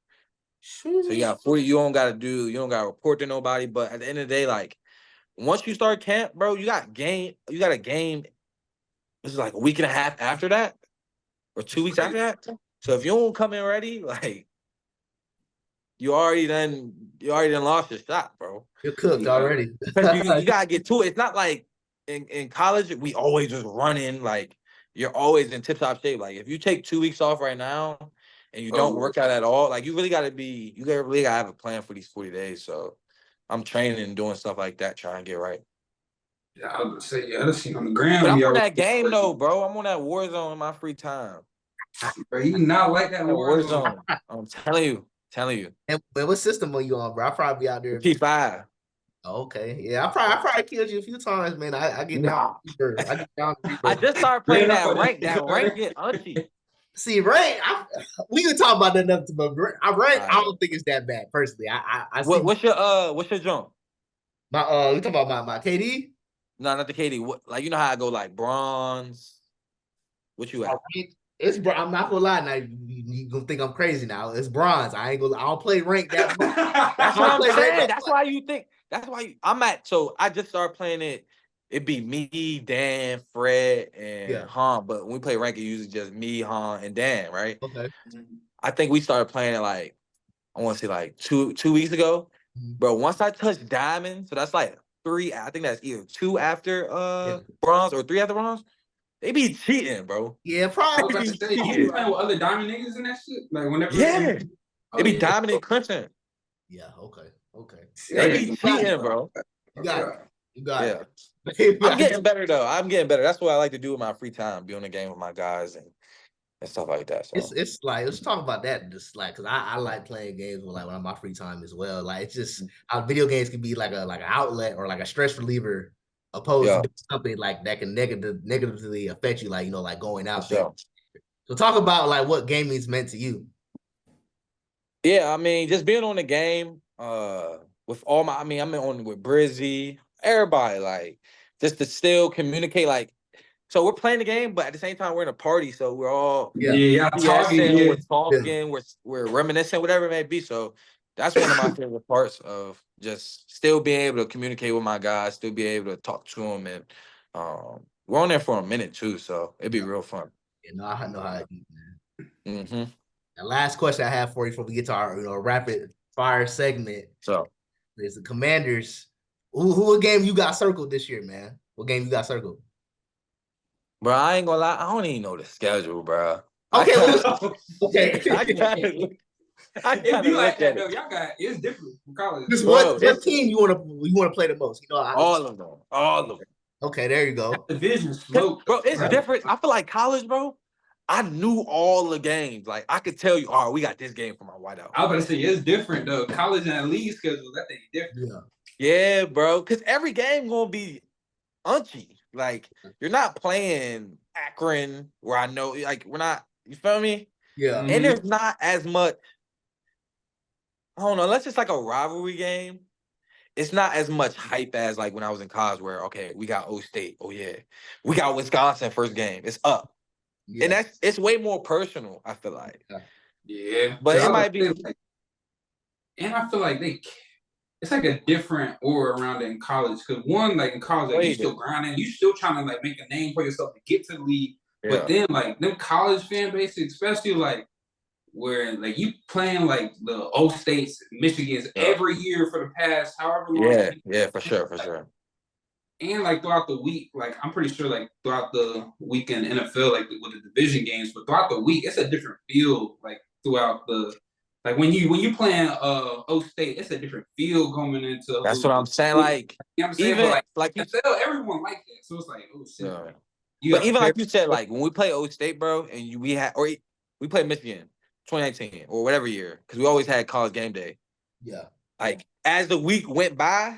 Speaker 4: So you got 40. You don't got to report to nobody. But at the end of the day, like once you start camp, bro, you got a game. This is like a week and a half after that, or 2 weeks after that. So if you don't come in ready, like you already done lost your shot, bro.
Speaker 1: You're cooked already.
Speaker 4: you gotta get to it. It's not like in college we always just running. Like you're always in tip-top shape. Like if you take 2 weeks off right now and you don't work out at all, like you really gotta have a plan for these 40 days. So I'm training and doing stuff like that, trying to get right.
Speaker 3: Yeah, I was gonna say, that's on the ground.
Speaker 4: But I'm on that game though, bro. I'm on that war zone in my free time.
Speaker 3: Bro, you not like that war
Speaker 4: zone. I'm telling you.
Speaker 1: And what system are you on, bro? I'll probably be out there.
Speaker 4: P5.
Speaker 1: Okay, yeah, I probably killed you a few times, man. I get down. I get down.
Speaker 4: I just started playing that rank. That rank get unchy.
Speaker 1: See, rank. We can talk about that enough, but rank. I don't think it's that bad personally. I see.
Speaker 4: What's your jump?
Speaker 1: We talking about my KD?
Speaker 4: No, not the KD. What, like you know how I go like bronze? What you at?
Speaker 1: It's I'm not gonna lie. Now you gonna think I'm crazy. Now it's bronze. I don't play rank that much.
Speaker 4: That's what I'm saying. That's why you think. That's why I'm at. So I just started playing it. It'd be me, Dan, Fred, and Han. But when we play rank, it usually just me, Han, and Dan, right?
Speaker 1: Okay.
Speaker 4: I think we started playing it like I want to say like two weeks ago. Bro, once I touched diamond, so that's like 3. I think that's either 2 after bronze or 3 after bronze. They be cheating, bro.
Speaker 1: Yeah, probably.
Speaker 3: You playing with other diamond niggas and that shit? Like whenever
Speaker 4: they be diamond and clinching.
Speaker 1: Yeah, okay.
Speaker 4: They be cheating, bro.
Speaker 1: You got it.
Speaker 4: I'm getting better though. That's what I like to do with my free time, be on the game with my guys and stuff like that. So
Speaker 1: it's like let's talk about that. Just like because I like playing games with like when I'm my free time as well. Like it's just how video games can be like an outlet or like a stress reliever opposed to something like that can negatively affect you, like, you know, like going out there. So talk about like what gaming's meant to you.
Speaker 4: Yeah, I mean, just being on the game, with all my, I mean, I'm on with Brizzy, everybody, like, just to still communicate, like, so we're playing the game, but at the same time, we're in a party, so we're all
Speaker 3: talking,
Speaker 4: we're talking, we're reminiscing, whatever it may be. So that's one of my favorite parts of just still being able to communicate with my guys, still be able to talk to them, and we're on there for a minute too, so it'd be real fun.
Speaker 1: You know, I know how it is, man.
Speaker 4: Mm-hmm.
Speaker 1: The last question I have for you before we get to our, you know, rapid fire segment.
Speaker 4: So
Speaker 1: is the Commanders. Who game you got circled this year, man? What game you got circled?
Speaker 4: Bro, I ain't gonna lie, I don't even know the schedule, bro.
Speaker 1: Okay,
Speaker 3: okay.
Speaker 4: I
Speaker 3: If you like that though, y'all got it's different from college.
Speaker 1: Just what team you want to play the most? You know,
Speaker 4: all of them.
Speaker 1: Okay, there you go.
Speaker 3: Division smoke,
Speaker 4: bro. It's different. I feel like college, bro. I knew all the games. Like I could tell you, all right, we got this game for my whiteout.
Speaker 3: I was about to say it's different though. College and league schedule, that thing different.
Speaker 4: Yeah, bro. Because every game gonna be unchy. Like you're not playing Akron, where I know, like we're not. You feel me?
Speaker 1: Yeah.
Speaker 4: And there's not as much. I don't know. Unless it's like a rivalry game, it's not as much hype as like when I was in college, where okay, we got O State. Oh yeah, we got Wisconsin first game. It's up. Yeah. And it's way more personal, I feel like.
Speaker 3: Yeah.
Speaker 4: But it might be.
Speaker 3: And I feel like it's like a different aura around it in college. Because one, like in college, like, you still grinding, you still trying to like make a name for yourself to get to the league. Yeah. But then like them college fan bases, especially like where like you playing like the O States, Michigans every year for the past however long.
Speaker 4: Yeah, for sure.
Speaker 3: And like throughout the week, like I'm pretty sure like throughout the week in NFL, like with the division games, but throughout the week, it's a different feel. Like throughout the, like when you playing O State, it's a different feel coming into.
Speaker 4: That's what I'm saying. Like
Speaker 3: you know what I'm saying,
Speaker 4: even
Speaker 3: but
Speaker 4: like
Speaker 3: NFL, everyone like that, so it's like oh shit.
Speaker 4: Yeah. But even like you said, like when we play O State, bro, and we play Michigan 2019 or whatever year, because we always had college game day.
Speaker 1: Yeah.
Speaker 4: Like as the week went by,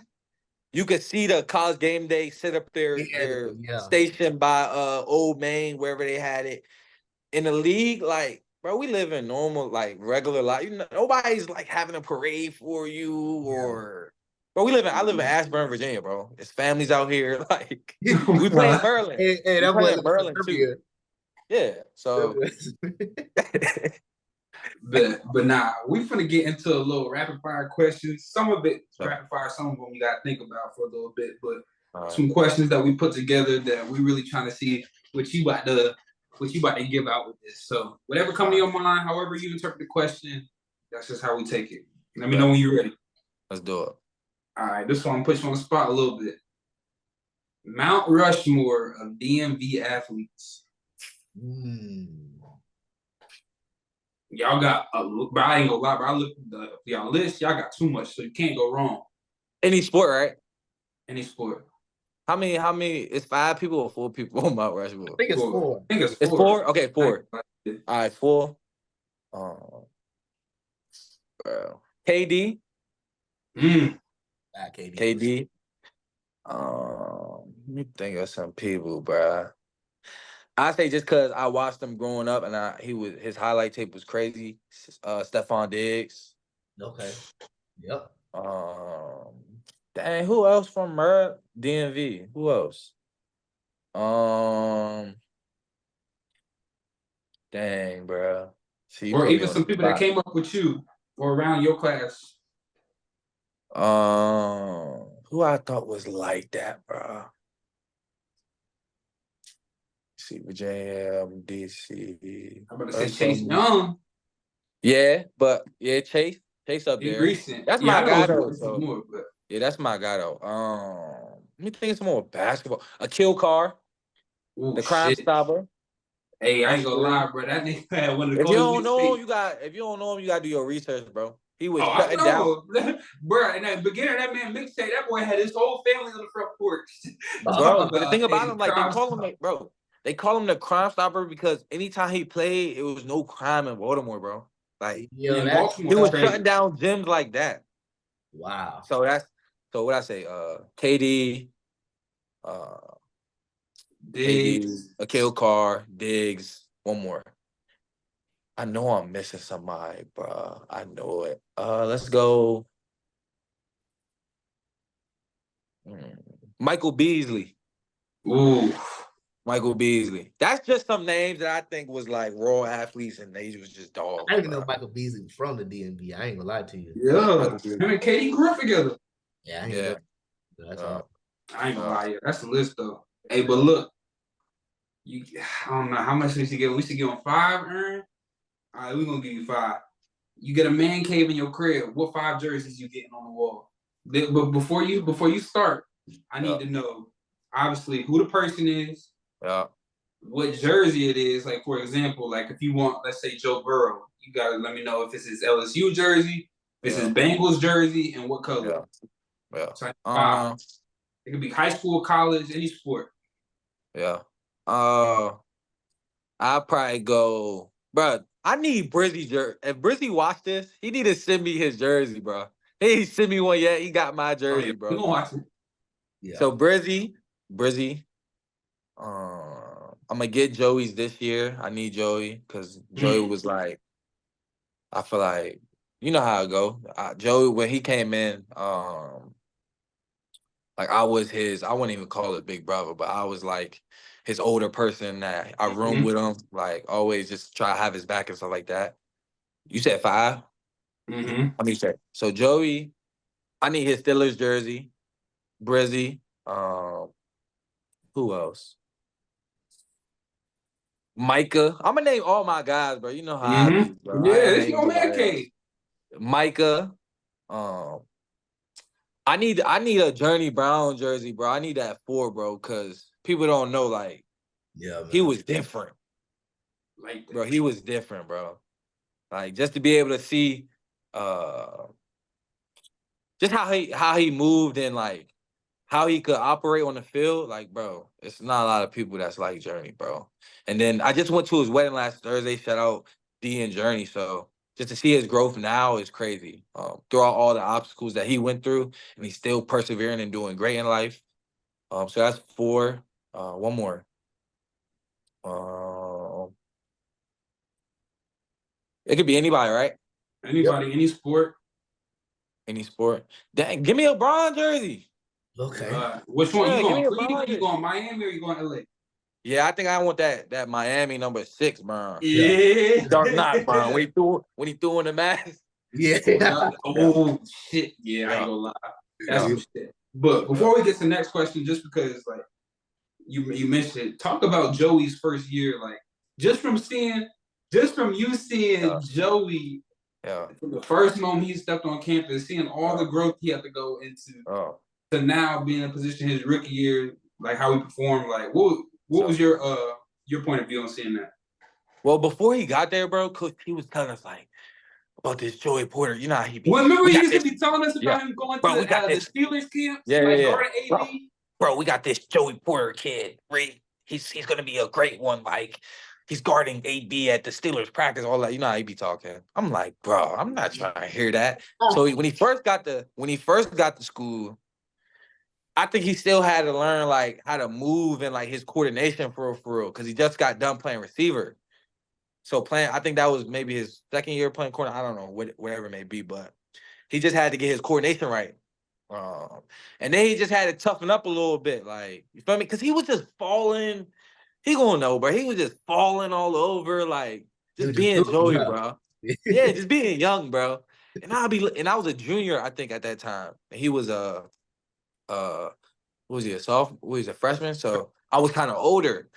Speaker 4: you could see the college game day sit up there, station by Old Main, wherever they had it. In the league, like, bro, we live in normal, like, regular life. You know, nobody's, like, having a parade for you or... Bro, I live in Ashburn, Virginia, bro. There's families out here. Like, we play in Maryland.
Speaker 1: Hey, that
Speaker 4: play in Maryland, too. Yeah, so...
Speaker 3: But nah, we finna get into a little rapid fire questions. Some of it rapid fire, some of them you gotta think about for a little bit. But some questions that we put together that we really trying to see what you about to give out with this. So whatever comes to your mind, however you interpret the question, that's just how we take it. Let me know when you're ready.
Speaker 4: Let's do it.
Speaker 3: All right, this one puts you on the spot a little bit. Mount Rushmore of DMV athletes. Y'all got, but I ain't gonna lie, but I looked at y'all list, y'all got too much, so you can't go wrong.
Speaker 4: Any sport, right?
Speaker 3: Any sport.
Speaker 4: How many? It's 5 people or 4 people on Mount Rushmore?
Speaker 1: I think it's 4.
Speaker 3: It's 4.
Speaker 4: Okay, 4. All right, 4. KD. KD. Let me think of some people, bro. I say just because I watched him growing up and his highlight tape was crazy. Stephon Diggs.
Speaker 1: Okay. Yep.
Speaker 4: Dang, who else from DMV? Who else? Dang, bro.
Speaker 3: See, or even some people that came up with you or around your class.
Speaker 4: Who I thought was like that, bro. See, Virginia, DC.
Speaker 3: I'm about to say Chase Young.
Speaker 4: Yeah, but Chase up there.
Speaker 3: Recent.
Speaker 4: That's my guy though. So. Yeah, that's my guy though. Let me think of some more basketball. Akil Carr, the crime stopper.
Speaker 3: Hey, I ain't gonna lie, bro. That nigga had one of the.
Speaker 4: If you don't know him, you gotta do your research, bro. He was shutting down.
Speaker 3: Bro, in the beginning of that man mixtape, that boy had his whole family on the front porch.
Speaker 4: Bro, the thing about him, like they call him the crime stopper because anytime he played, it was no crime in Baltimore, bro. Like he was shutting down gyms like that.
Speaker 1: Wow.
Speaker 4: So what I say, KD,
Speaker 3: Diggs,
Speaker 4: Akil Carr, Diggs, one more. I know I'm missing somebody, bro. I know it. Let's go. Michael Beasley.
Speaker 3: Ooh.
Speaker 4: Michael Beasley. That's just some names that I think was like raw athletes and they was just dogs.
Speaker 1: I didn't even know Michael Beasley was from the DMV. I ain't gonna lie to you.
Speaker 3: Yeah. Him and Katie grew up together.
Speaker 1: Yeah, I ain't know. That's all.
Speaker 3: I ain't gonna lie, yeah. That's the list though. Hey, but look, I don't know how much we should give. We should give him 5, Ern. All right, we're gonna give you 5. You get a man cave in your crib. What 5 jerseys you getting on the wall? But before you start, I need to know obviously who the person is.
Speaker 4: Yeah.
Speaker 3: What jersey it is. Like for example, like if you want, let's say Joe Burrow, you gotta let me know if it's his LSU jersey, if it's his Bengals jersy, and what color.
Speaker 4: Yeah.
Speaker 3: So 5. It could be high school, college, any sport.
Speaker 4: Yeah. I'll probably go, bro. I need Brizzy jersey. If Brizzy watched this, he need to send me his jersey, bro. He ain't send me one yet. He got my jersey, bro.
Speaker 3: You gonna watch it?
Speaker 4: Yeah. So Brizzy. I'm gonna get Joey's this year. I need Joey because Joey was like, I feel like you know how it go. Joey when he came in, like I was his. I wouldn't even call it big brother, but I was like his older person that I room with him. Like always, just try to have his back and stuff like that. You said 5. I mean, so Joey, I need his Steelers jersey. Brizzy. Who else? Micah. I'm gonna name all my guys, bro. You know how I be, bro.
Speaker 3: Yeah, it's your man cave.
Speaker 4: Micah. I need a Journey Brown jersey, bro. I need that 4, bro, because people don't know, like, he was different. Like, bro, he was different, bro. Like, just to be able to see just how he moved and like how he could operate on the field, like, bro, it's not a lot of people that's like Journey, bro. And then I just went to his wedding last Thursday. Shout out D and Journey. So just to see his growth now is crazy. Throughout all the obstacles that he went through, and he's still persevering and doing great in life. So that's 4. One more. It could be anybody, right?
Speaker 3: Anybody, any sport.
Speaker 4: Any sport. Dang, give me a Bron jersey.
Speaker 1: Okay.
Speaker 3: Which one? You going Cleveland? You going Miami or you going LA?
Speaker 4: Yeah, I think I want that Miami number 6, bro.
Speaker 3: Yeah.
Speaker 4: Dark Knight, bro. When he threw in the mask.
Speaker 1: Yeah.
Speaker 3: Oh shit. Yeah, I ain't gonna lie. That's some shit. But before we get to the next question, just because like you mentioned, talk about Joey's first year, like just from you seeing Joey from the first moment he stepped on campus, seeing all the growth he had to go into to now being in a position his rookie year, like how he performed, like what was your point of view on seeing that?
Speaker 4: Well, before he got there, bro, Coach, he was telling us like about this Joey Porter. You know how he be.
Speaker 3: Well, remember he used to be telling us about him going to the Steelers camps, guarding AD.
Speaker 4: Bro, we got this Joey Porter kid. Right? He's gonna be a great one. Like he's guarding AB at the Steelers practice. All that. You know how he be talking. I'm like, bro, I'm not trying to hear that. So when he first got to school, I think he still had to learn like how to move and like his coordination for real, because he just got done playing receiver. So I think that was maybe his second year playing corner. I don't know, whatever it may be, but he just had to get his coordination right. And then he just had to toughen up a little bit, like, you feel me? Because he was just falling. He gonna know, bro. He was just falling all over, like, just being Joey, bro. Yeah, just being young, bro. And I was a junior, I think, at that time. And he was what was he, a sophomore? Was he a freshman? So I was kind of older.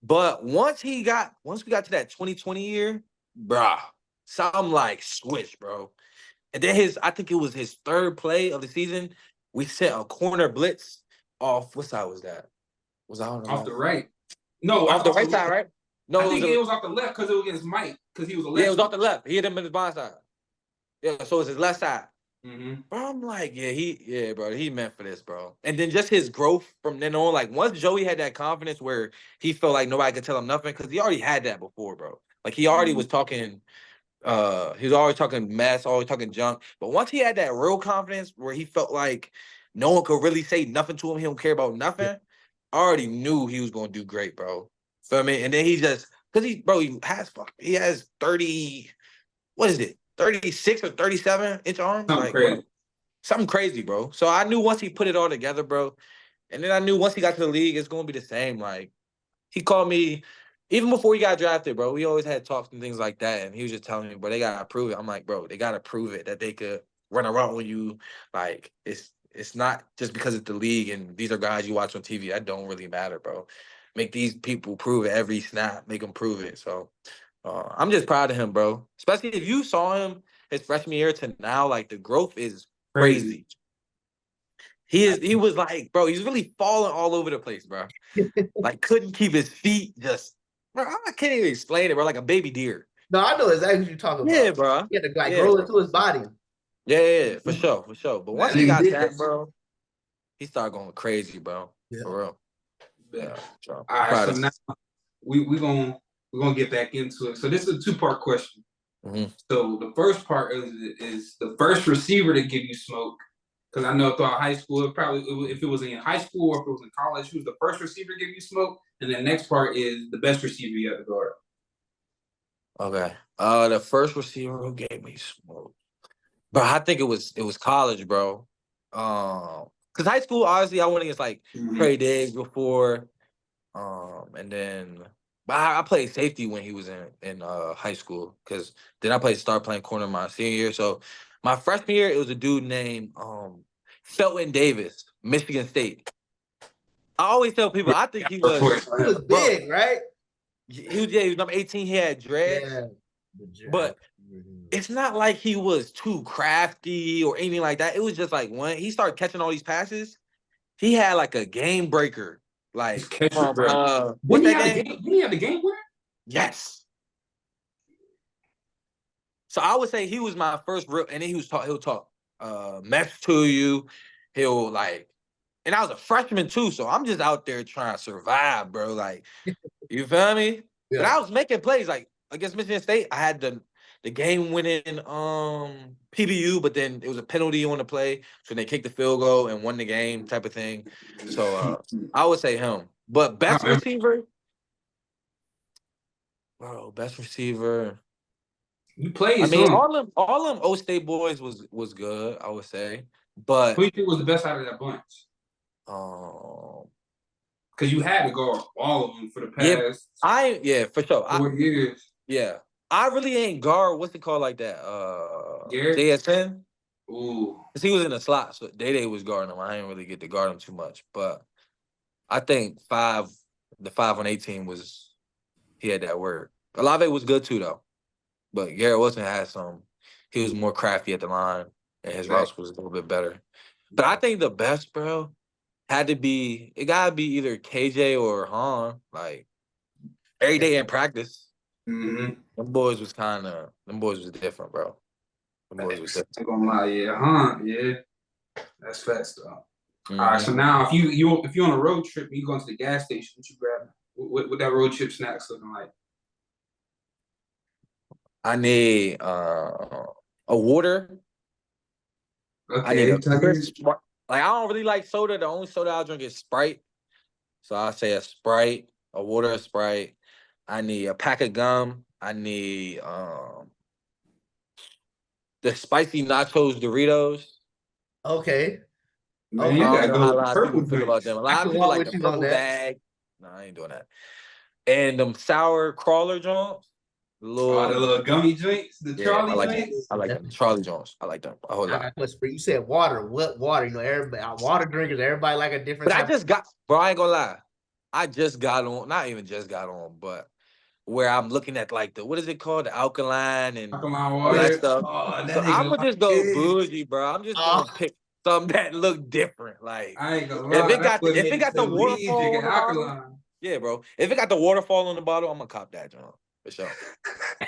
Speaker 4: But once we got to that 2020 year, bruh, something like switch, bro. And then I think it was his 3rd play of the season. We set a corner blitz off. What side was that? Was I on
Speaker 3: off the right? No,
Speaker 4: off the right side, right? No,
Speaker 3: I think it was off the left because it was against Mike because he was a left.
Speaker 4: Yeah, it was off the left. He hit him in his blind side. Yeah, so it was his left side.
Speaker 3: Mm-hmm.
Speaker 4: Bro, I'm like, bro, he meant for this, bro. And then just his growth from then on, like once Joey had that confidence where he felt like nobody could tell him nothing, because he already had that before, bro. Like he already was talking, he was always talking mess, always talking junk. But once he had that real confidence where he felt like no one could really say nothing to him, he don't care about nothing. already knew he was gonna do great, bro. Feel me? And then he has 30, what is it? 36 or 37-inch arms?
Speaker 3: Something crazy.
Speaker 4: Something crazy, bro. So I knew once he put it all together, bro. And then I knew once he got to the league, it's gonna be the same. Like, he called me even before he got drafted, bro. We always had talks and things like that. And he was just telling me, bro, they gotta prove it. I'm like, bro, they gotta prove it that they could run around with you. Like, it's not just because it's the league and these are guys you watch on TV. That don't really matter, bro. Make these people prove it every snap. Make them prove it. So I'm just proud of him, bro. Especially if you saw him his freshman year to now, like, the growth is crazy. He was like, bro, he's really falling all over the place, bro. Like, couldn't keep his feet, just, bro, I can't even explain it, bro, like a baby deer.
Speaker 1: No, I know exactly what you're talking about.
Speaker 4: Yeah, bro.
Speaker 1: He had to, like, grow into his body.
Speaker 4: Yeah, for sure. But once he got that, bro, he started going crazy, bro. Yeah. For real.
Speaker 3: Yeah. All right, so now we're gonna get back into it. So this is a 2-part question. Mm-hmm. So the first part is the first receiver to give you smoke. Because I know throughout high school, if it was in high school or if it was in college, who was the first receiver to give you smoke? And the next part is the best receiver you had to guard.
Speaker 4: Okay. The first receiver who gave me smoke, bro, I think it was college, bro. Because high school, obviously, I went against like Trey Diggs before, and then. But I played safety when he was in high school, because then I started playing corner my senior year. So my freshman year, it was a dude named Felton Davis, Michigan State. I always tell people, I think he was
Speaker 1: big, right?
Speaker 4: He was number 18. He had dreads. Yeah, but it's not like he was too crafty or anything like that. It was just like when he started catching all these passes, he had like a game breaker. Like,
Speaker 3: what's that game? Didn't he have the game winner?
Speaker 4: Yes. So I would say he was my first real, and then he'll talk mess to you. He'll like, and I was a freshman too, so I'm just out there trying to survive, bro. Like, you feel me? Yeah. But I was making plays. Like, against Michigan State, I had the game winning PBU, but then it was a penalty on the play, so they kicked the field goal and won the game, type of thing. So I would say him. But best receiver, bro, best receiver.
Speaker 3: You played.
Speaker 4: I mean, all them O State boys was good, I would say. But
Speaker 3: who do you think was the best out of that bunch? Because you had to guard all of them for the past.
Speaker 4: For sure.
Speaker 3: 4 years.
Speaker 4: Yeah. I really ain't guard, what's it called like that? JSN?
Speaker 3: Ooh.
Speaker 4: Because he was in the slot, so Day was guarding him. I didn't really get to guard him too much. But I think the 5 on 18 he had that word. Olave was good too, though. But Garrett Wilson had he was more crafty at the line, and his routes was a little bit better. But I think the best, bro, gotta be either KJ or Han. Like, every day in practice. Mm-hmm. Them boys was different, bro. Them boys was different.
Speaker 3: I'm gonna lie, yeah. That's facts, though. Mm-hmm. All right, so now if you're on a road trip and you go to the gas station, what you grab? What that road trip snacks looking like?
Speaker 4: I need a water.
Speaker 3: Okay.
Speaker 4: I need a crisp. Like, I don't really like soda. The only soda I drink is Sprite. So I say a Sprite, a water, a Sprite. I need a pack of gum. I need the spicy nachos Doritos.
Speaker 1: Okay.
Speaker 3: Man, you gotta go with purple
Speaker 4: people feel about them. A lot of people like the purple bag. No, I ain't doing that. And them sour crawler joints.
Speaker 3: The little gummy joints, Charlie joints.
Speaker 4: I like them. Charlie joints. I like them a whole lot.
Speaker 1: You said water. What water? You know, everybody water drinkers. Everybody like a different.
Speaker 4: But I ain't gonna lie. I just got on. Not even just got on, but where I'm looking at like what is it called? The alkaline and all that stuff. Oh, so I'm gonna just go bougie, bro. I'm just gonna pick something that look different. Like,
Speaker 3: I ain't gonna lie.
Speaker 4: If it got the waterfall on the bottle, yeah, bro. If it got the waterfall on the bottle, I'm gonna cop that, John. For sure.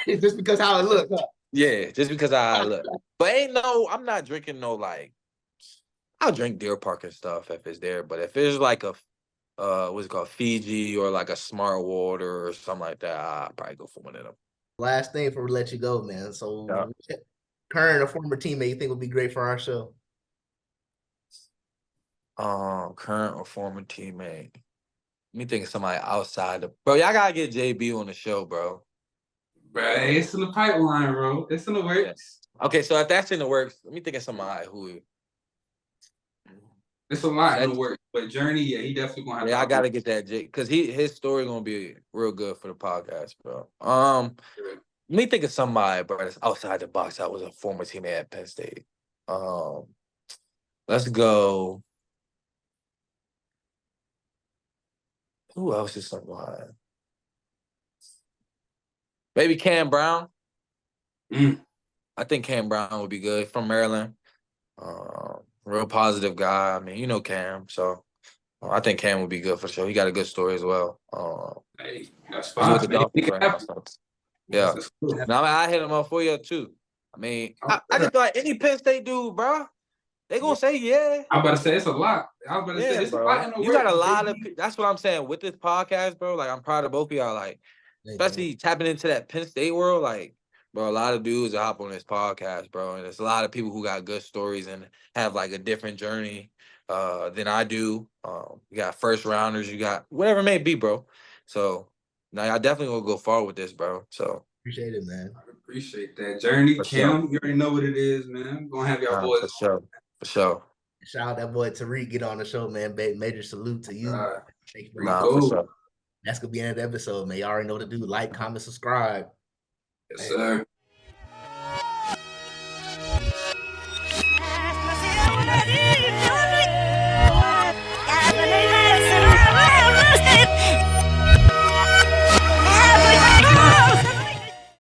Speaker 1: Just because how it looks. Huh?
Speaker 4: Yeah, just because how it look. But I'm not drinking I'll drink Deer Park and stuff if it's there. But if it's like a what's it called, Fiji or like a Smart Water or something like that, I'll probably go for one of them.
Speaker 1: Last thing before we let you go, man. So current or former teammate you think would be great for our show?
Speaker 4: Current or former teammate. me think of somebody outside the bro. Y'all gotta get JB on the show, bro.
Speaker 3: Bro, it's in the pipeline, bro. It's in the works.
Speaker 4: Yeah. Okay, so if that's in the works, let me think of somebody who.
Speaker 3: It's a lot in the works, but Journey, yeah, he definitely gonna have.
Speaker 4: Yeah, I gotta get that J because his story gonna be real good for the podcast, bro. Let me think of somebody, bro, that's outside the box. That was a former teammate at Penn State. Let's go. Who else is somebody? Maybe Cam Brown. I think Cam Brown would be good from Maryland. Real positive guy. I mean, you know Cam, so I think Cam would be good for the show. He got a good story as well.
Speaker 3: Hey, that's fine.
Speaker 4: With the Dolphins right now, so. Yeah. Now I hit him up for you too. I mean, I just feel like any Penn State dude, bro, they gonna say yeah.
Speaker 3: I'm about to say it's a lot. I was about to say it's a lot in the
Speaker 4: You got a lot of. That's what I'm saying with this podcast, bro. Like I'm proud of both of y'all. Like, especially tapping into that Penn State world. Like, bro, a lot of dudes are hop on this podcast, bro, and there's a lot of people who got good stories and have like a different journey than I do. You got first rounders, you got whatever it may be, bro. So now I definitely will go far with this, bro. So
Speaker 1: appreciate it, man.
Speaker 3: I appreciate that journey,
Speaker 4: for
Speaker 3: Cam.
Speaker 4: Sure.
Speaker 3: You already know what it is, man. I'm gonna have y'all boys
Speaker 4: for sure.
Speaker 1: Shout out that boy Tariq, get on the show, man. Major salute to you.
Speaker 4: For sure.
Speaker 1: That's gonna be the end of the episode, man. You already know what to do. Like, comment, subscribe.
Speaker 3: Yes, sir.